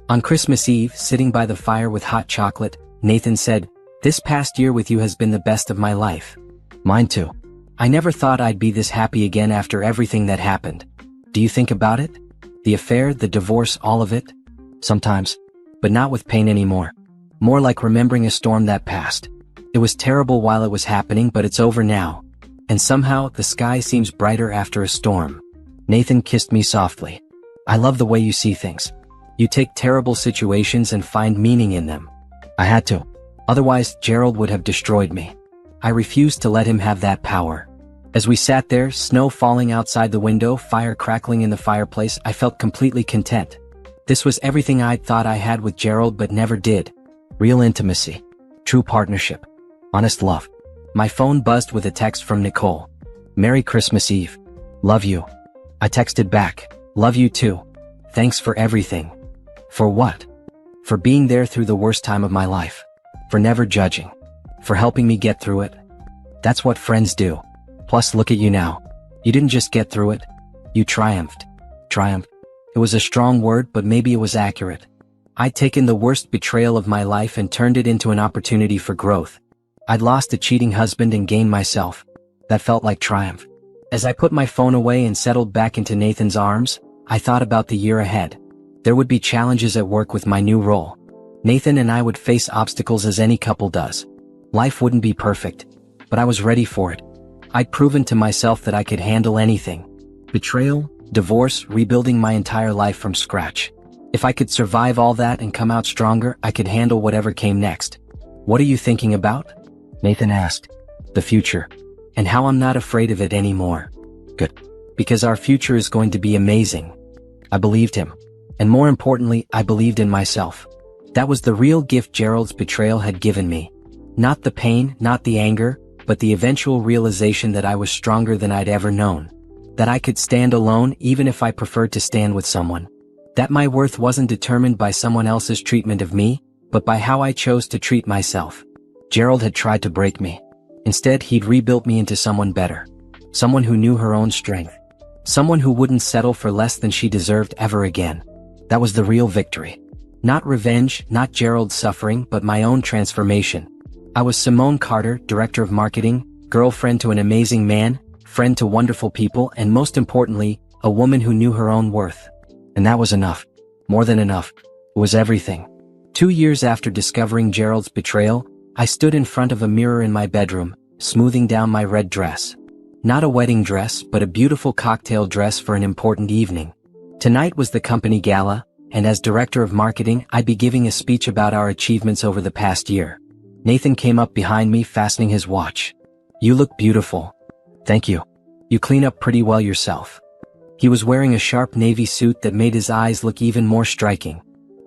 On Christmas Eve, sitting by the fire with hot chocolate, Nathan said, "This past year with you has been the best of my life." Mine too. I never thought I'd be this happy again after everything that happened. Do you think about it? The affair, the divorce, all of it? Sometimes. But not with pain anymore. More like remembering a storm that passed. It was terrible while it was happening, but it's over now. And somehow, the sky seems brighter after a storm. Nathan kissed me softly. "I love the way you see things. You take terrible situations and find meaning in them." I had to. Otherwise, Gerald would have destroyed me. I refused to let him have that power. As we sat there, snow falling outside the window, fire crackling in the fireplace, I felt completely content. This was everything I'd thought I had with Gerald but never did. Real intimacy. True partnership. Honest love. My phone buzzed with a text from Nicole. Merry Christmas Eve. Love you. I texted back. Love you too. Thanks for everything. For what? For being there through the worst time of my life. For never judging. For helping me get through it. That's what friends do. Plus look at you now. You didn't just get through it. You triumphed. Triumph. It was a strong word, but maybe it was accurate. I'd taken the worst betrayal of my life and turned it into an opportunity for growth. I'd lost a cheating husband and gained myself. That felt like triumph. As I put my phone away and settled back into Nathan's arms, I thought about the year ahead. There would be challenges at work with my new role. Nathan and I would face obstacles as any couple does. Life wouldn't be perfect, but I was ready for it. I'd proven to myself that I could handle anything. Betrayal, divorce, rebuilding my entire life from scratch. If I could survive all that and come out stronger, I could handle whatever came next. What are you thinking about? Nathan asked. The future. And how I'm not afraid of it anymore. Good. Because our future is going to be amazing. I believed him. And more importantly, I believed in myself. That was the real gift Gerald's betrayal had given me. Not the pain, not the anger, but the eventual realization that I was stronger than I'd ever known. That I could stand alone even if I preferred to stand with someone. That my worth wasn't determined by someone else's treatment of me, but by how I chose to treat myself. Gerald had tried to break me. Instead, he'd rebuilt me into someone better. Someone who knew her own strength. Someone who wouldn't settle for less than she deserved ever again. That was the real victory. Not revenge, not Gerald's suffering, but my own transformation. I was Simone Carter, director of marketing, girlfriend to an amazing man, friend to wonderful people, and most importantly, a woman who knew her own worth. And that was enough. More than enough. It was everything. 2 years after discovering Gerald's betrayal, I stood in front of a mirror in my bedroom, smoothing down my red dress. Not a wedding dress, but a beautiful cocktail dress for an important evening. Tonight was the company gala, and as director of marketing, I'd be giving a speech about our achievements over the past year. Nathan came up behind me, fastening his watch. You look beautiful. Thank you. You clean up pretty well yourself. He was wearing a sharp navy suit that made his eyes look even more striking.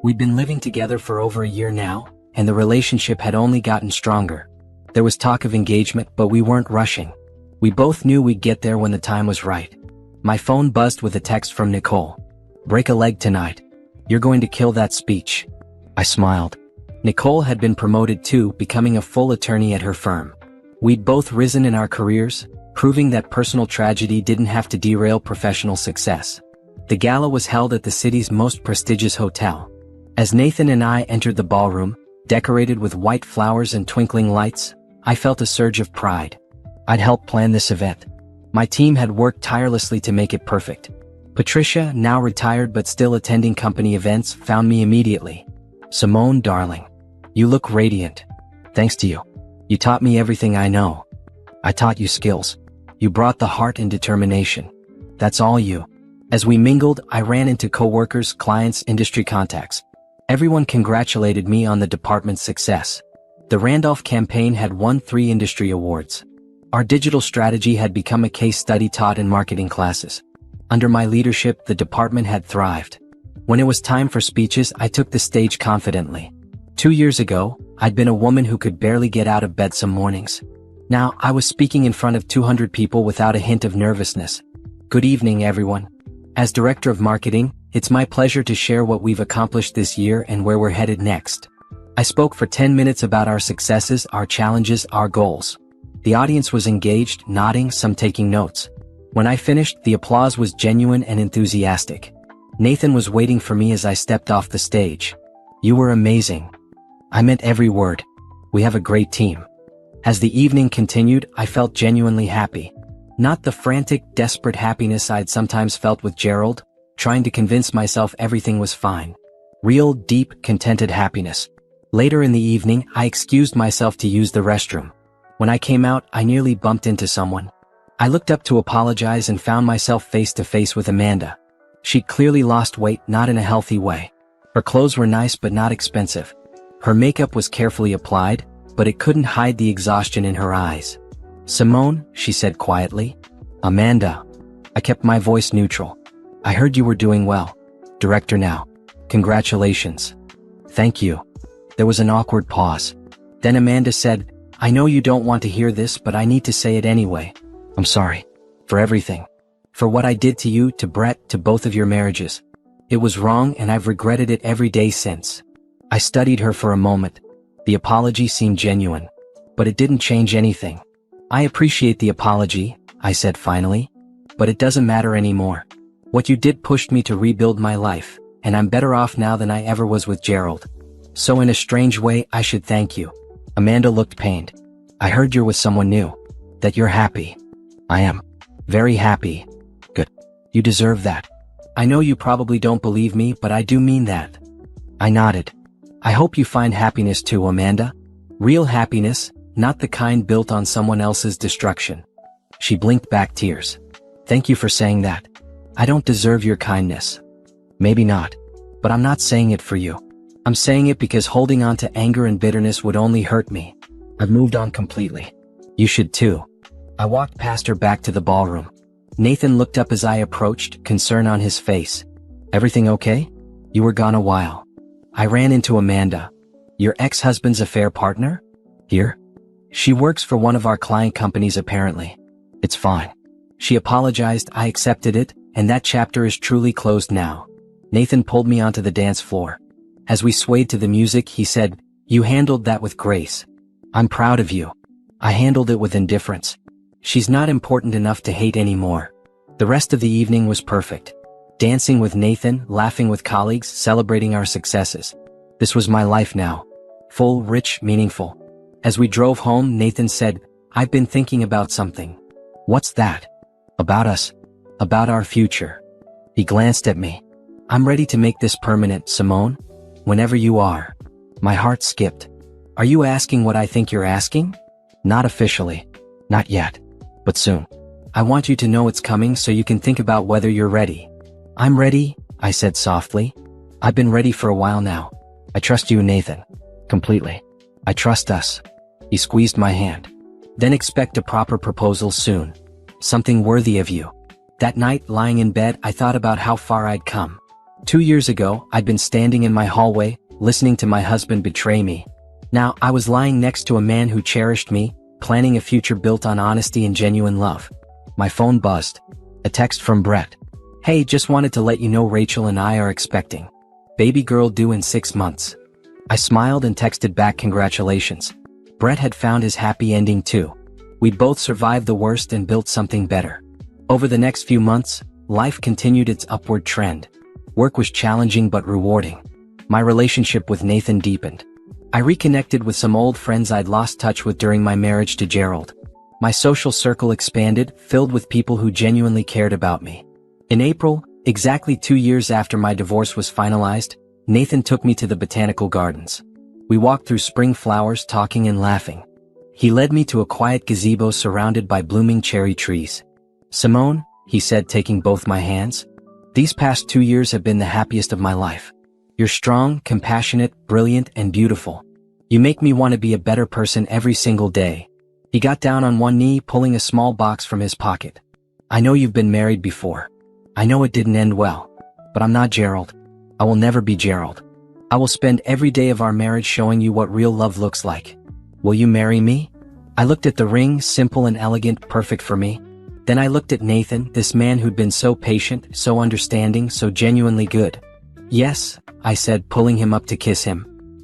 We'd been living together for over a year now, and the relationship had only gotten stronger. There was talk of engagement, but we weren't rushing. We both knew we'd get there when the time was right. My phone buzzed with a text from Nicole. Break a leg tonight. You're going to kill that speech. I smiled. Nicole had been promoted too, becoming a full attorney at her firm. We'd both risen in our careers, proving that personal tragedy didn't have to derail professional success. The gala was held at the city's most prestigious hotel. As Nathan and I entered the ballroom, decorated with white flowers and twinkling lights, I felt a surge of pride. I'd helped plan this event. My team had worked tirelessly to make it perfect. Patricia, now retired but still attending company events, found me immediately. Simone, darling. You look radiant. Thanks to you. You taught me everything I know. I taught you skills. You brought the heart and determination. That's all you. As we mingled, I ran into coworkers, clients, industry contacts. Everyone congratulated me on the department's success. The Randolph campaign had won 3 industry awards. Our digital strategy had become a case study taught in marketing classes. Under my leadership, the department had thrived. When it was time for speeches, I took the stage confidently. 2 years ago, I'd been a woman who could barely get out of bed some mornings. Now, I was speaking in front of 200 people without a hint of nervousness. Good evening, everyone. As Director of Marketing, it's my pleasure to share what we've accomplished this year and where we're headed next. I spoke for 10 minutes about our successes, our challenges, our goals. The audience was engaged, nodding, some taking notes. When I finished, the applause was genuine and enthusiastic. Nathan was waiting for me as I stepped off the stage. You were amazing. I meant every word. We have a great team. As the evening continued, I felt genuinely happy. Not the frantic, desperate happiness I'd sometimes felt with Gerald, trying to convince myself everything was fine. Real, deep, contented happiness. Later in the evening, I excused myself to use the restroom. When I came out, I nearly bumped into someone. I looked up to apologize and found myself face to face with Amanda. She'd clearly lost weight, not in a healthy way. Her clothes were nice but not expensive. Her makeup was carefully applied, but it couldn't hide the exhaustion in her eyes. Simone, she said quietly. Amanda. I kept my voice neutral. I heard you were doing well. Director now. Congratulations. Thank you. There was an awkward pause. Then Amanda said, I know you don't want to hear this, but I need to say it anyway. I'm sorry. For everything. For what I did to you, to Brett, to both of your marriages. It was wrong and I've regretted it every day since. I studied her for a moment. The apology seemed genuine. But it didn't change anything. I appreciate the apology, I said finally. But it doesn't matter anymore. What you did pushed me to rebuild my life, and I'm better off now than I ever was with Gerald. So in a strange way, I should thank you. Amanda looked pained. I heard you're with someone new. That you're happy. I am. Very happy. Good. You deserve that. I know you probably don't believe me, but I do mean that. I nodded. I hope you find happiness too, Amanda. Real happiness, not the kind built on someone else's destruction. She blinked back tears. Thank you for saying that. I don't deserve your kindness. Maybe not. But I'm not saying it for you. I'm saying it because holding on to anger and bitterness would only hurt me. I've moved on completely. You should too. I walked past her back to the ballroom. Nathan looked up as I approached, concern on his face. Everything okay? You were gone a while. I ran into Amanda. Your ex-husband's affair partner? Here? She works for one of our client companies apparently. It's fine. She apologized, I accepted it, and that chapter is truly closed now. Nathan pulled me onto the dance floor. As we swayed to the music, he said, You handled that with grace. I'm proud of you. I handled it with indifference. She's not important enough to hate anymore. The rest of the evening was perfect. Dancing with Nathan, laughing with colleagues, celebrating our successes. This was my life now. Full, rich, meaningful. As we drove home, Nathan said, I've been thinking about something. What's that? About us. About our future. He glanced at me. I'm ready to make this permanent, Simone. Whenever you are. My heart skipped. Are you asking what I think you're asking? Not officially. Not yet. But soon. I want you to know it's coming so you can think about whether you're ready. I'm ready, I said softly. I've been ready for a while now. I trust you, Nathan. Completely. I trust us. He squeezed my hand. Then expect a proper proposal soon. Something worthy of you. That night, lying in bed, I thought about how far I'd come. 2 years ago, I'd been standing in my hallway, listening to my husband betray me. Now, I was lying next to a man who cherished me, planning a future built on honesty and genuine love. My phone buzzed. A text from Brett. Hey, just wanted to let you know Rachel and I are expecting. Baby girl due in 6 months. I smiled and texted back congratulations. Brett had found his happy ending too. We'd both survived the worst and built something better. Over the next few months, life continued its upward trend. Work was challenging but rewarding. My relationship with Nathan deepened. I reconnected with some old friends I'd lost touch with during my marriage to Gerald. My social circle expanded, filled with people who genuinely cared about me. In April, exactly 2 years after my divorce was finalized, Nathan took me to the botanical gardens. We walked through spring flowers, talking and laughing. He led me to a quiet gazebo surrounded by blooming cherry trees. Simone, he said, taking both my hands, these past 2 years have been the happiest of my life. You're strong, compassionate, brilliant, and beautiful. You make me want to be a better person every single day. He got down on one knee, pulling a small box from his pocket. I know you've been married before. I know it didn't end well. But I'm not Gerald. I will never be Gerald. I will spend every day of our marriage showing you what real love looks like. Will you marry me? I looked at the ring, simple and elegant, perfect for me. Then I looked at Nathan, this man who'd been so patient, so understanding, so genuinely good. Yes, I said, pulling him up to kiss him.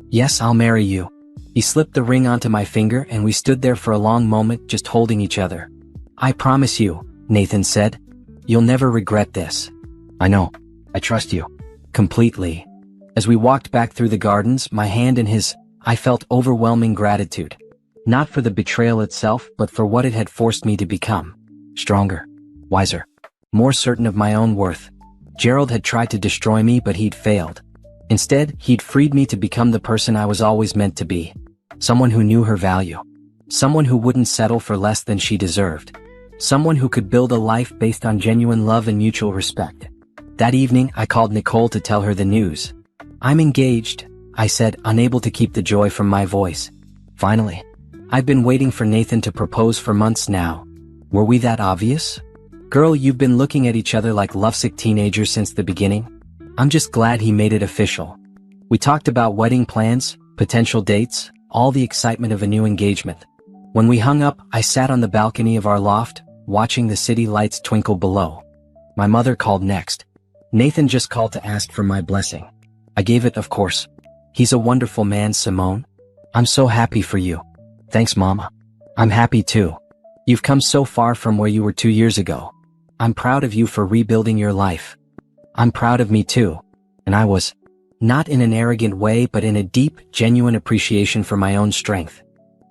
Yes, I'll marry you. He slipped the ring onto my finger and we stood there for a long moment just holding each other. I promise you, Nathan said. You'll never regret this. I know. I trust you. Completely. As we walked back through the gardens, my hand in his, I felt overwhelming gratitude. Not for the betrayal itself, but for what it had forced me to become. Stronger. Wiser. More certain of my own worth. Gerald had tried to destroy me, but he'd failed. Instead, he'd freed me to become the person I was always meant to be. Someone who knew her value. Someone who wouldn't settle for less than she deserved. Someone who could build a life based on genuine love and mutual respect. That evening, I called Nicole to tell her the news. I'm engaged, I said, unable to keep the joy from my voice. Finally. I've been waiting for Nathan to propose for months now. Were we that obvious? Girl, you've been looking at each other like lovesick teenagers since the beginning. I'm just glad he made it official. We talked about wedding plans, potential dates, all the excitement of a new engagement. When we hung up, I sat on the balcony of our loft, watching the city lights twinkle below. My mother called next. Nathan just called to ask for my blessing. I gave it, of course. He's a wonderful man, Simone. I'm so happy for you. Thanks, Mama. I'm happy too. You've come so far from where you were 2 years ago. I'm proud of you for rebuilding your life. I'm proud of me too. And I was. Not in an arrogant way, but in a deep, genuine appreciation for my own strength.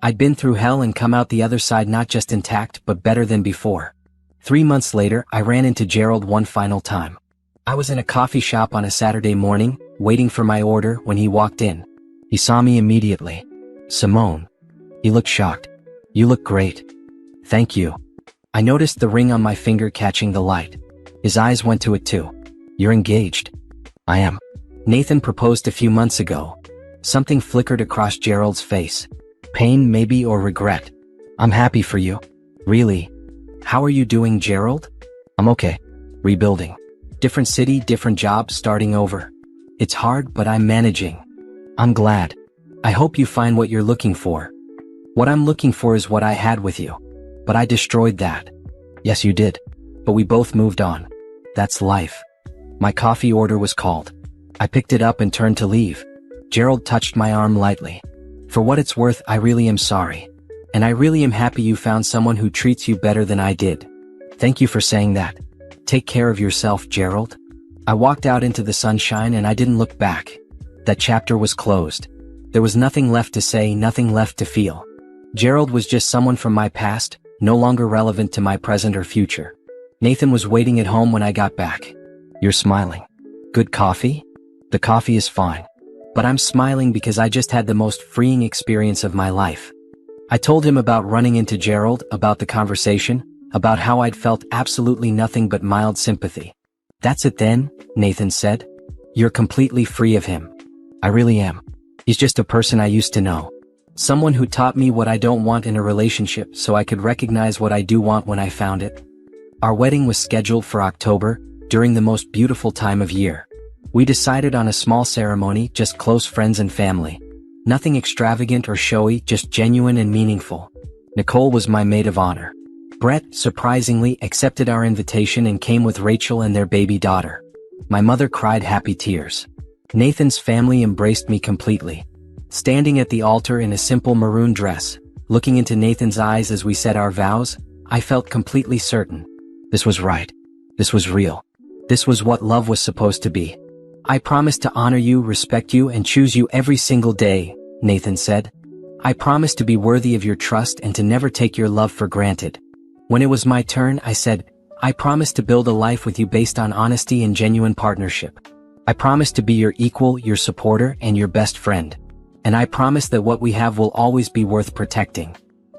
I'd been through hell and come out the other side not just intact, but better than before. 3 months later, I ran into Gerald one final time. I was in a coffee shop on a Saturday morning, waiting for my order when he walked in. He saw me immediately. Simone. He looked shocked. You look great. Thank you. I noticed the ring on my finger catching the light. His eyes went to it too. You're engaged. I am. Nathan proposed a few months ago. Something flickered across Gerald's face. Pain maybe, or regret. I'm happy for you. Really. How are you doing, Gerald? I'm okay. Rebuilding. Different city, different job, starting over. It's hard, but I'm managing. I'm glad. I hope you find what you're looking for. What I'm looking for is what I had with you. But I destroyed that. Yes, you did. But we both moved on. That's life. My coffee order was called. I picked it up and turned to leave. Gerald touched my arm lightly. For what it's worth, I really am sorry. And I really am happy you found someone who treats you better than I did. Thank you for saying that. Take care of yourself, Gerald. I walked out into the sunshine and I didn't look back. That chapter was closed. There was nothing left to say, nothing left to feel. Gerald was just someone from my past, no longer relevant to my present or future. Nathan was waiting at home when I got back. You're smiling. Good coffee? The coffee is fine. But I'm smiling because I just had the most freeing experience of my life. I told him about running into Gerald, about the conversation, about how I'd felt absolutely nothing but mild sympathy. That's it then, Nathan said. You're completely free of him. I really am. He's just a person I used to know. Someone who taught me what I don't want in a relationship so I could recognize what I do want when I found it. Our wedding was scheduled for October, during the most beautiful time of year. We decided on a small ceremony, just close friends and family. Nothing extravagant or showy, just genuine and meaningful. Nicole was my maid of honor. Brett, surprisingly, accepted our invitation and came with Rachel and their baby daughter. My mother cried happy tears. Nathan's family embraced me completely. Standing at the altar in a simple maroon dress, looking into Nathan's eyes as we said our vows, I felt completely certain. This was right. This was real. This was what love was supposed to be. I promise to honor you, respect you, and choose you every single day, Nathan said. I promise to be worthy of your trust and to never take your love for granted. When it was my turn, I said, I promise to build a life with you based on honesty and genuine partnership. I promise to be your equal, your supporter, and your best friend. And I promise that what we have will always be worth protecting.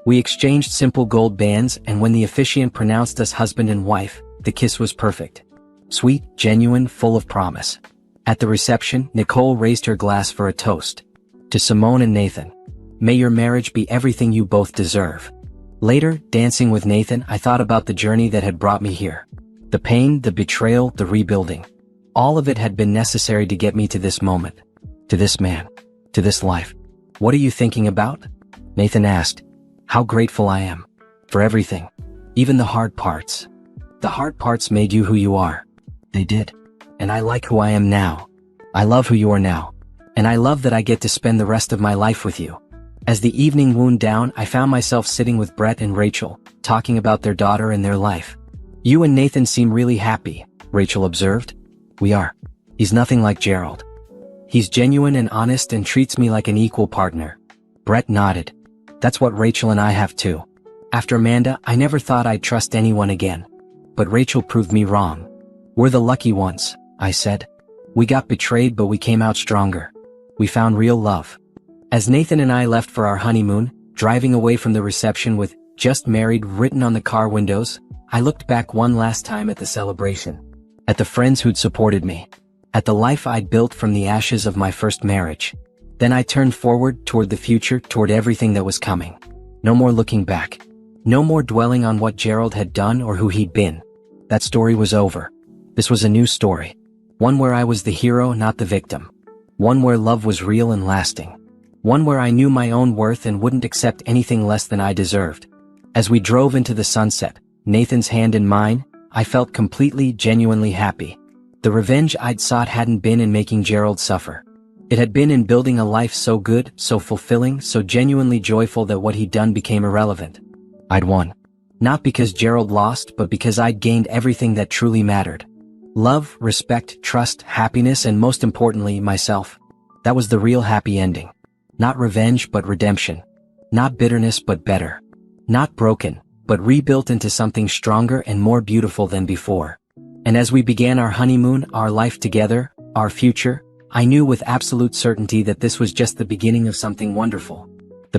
We exchanged simple gold bands, and when the officiant pronounced us husband and wife, the kiss was perfect. Sweet, genuine, full of promise. At the reception, Nicole raised her glass for a toast. To Simone and Nathan. May your marriage be everything you both deserve. Later, dancing with Nathan, I thought about the journey that had brought me here. The pain, the betrayal, the rebuilding. All of it had been necessary to get me to this moment. To this man. To this life. What are you thinking about? Nathan asked. How grateful I am. For everything. Even the hard parts. The hard parts made you who you are. They did. And I like who I am now. I love who you are now. And I love that I get to spend the rest of my life with you. As the evening wound down, I found myself sitting with Brett and Rachel, talking about their daughter and their life. You and Nathan seem really happy, Rachel observed. We are. He's nothing like Gerald. He's genuine and honest and treats me like an equal partner. Brett nodded. That's what Rachel and I have too. After Amanda, I never thought I'd trust anyone again. But Rachel proved me wrong. We're the lucky ones, I said. We got betrayed, but we came out stronger. We found real love. As Nathan and I left for our honeymoon, driving away from the reception with "just married" written on the car windows, I looked back one last time at the celebration. At the friends who'd supported me. At the life I'd built from the ashes of my first marriage. Then I turned forward, toward the future, toward everything that was coming. No more looking back. No more dwelling on what Gerald had done or who he'd been. That story was over. This was a new story. One where I was the hero, not the victim. One where love was real and lasting. One where I knew my own worth and wouldn't accept anything less than I deserved. As we drove into the sunset, Nathan's hand in mine, I felt completely, genuinely happy. The revenge I'd sought hadn't been in making Gerald suffer. It had been in building a life so good, so fulfilling, so genuinely joyful that what he'd done became irrelevant. I'd won. Not because Gerald lost, but because I'd gained everything that truly mattered. Love, respect, trust, happiness, and most importantly, myself. That was the real happy ending. Not revenge, but redemption. Not bitterness, but better. Not broken, but rebuilt into something stronger and more beautiful than before. And as we began our honeymoon, our life together, our future, I knew with absolute certainty that this was just the beginning of something wonderful.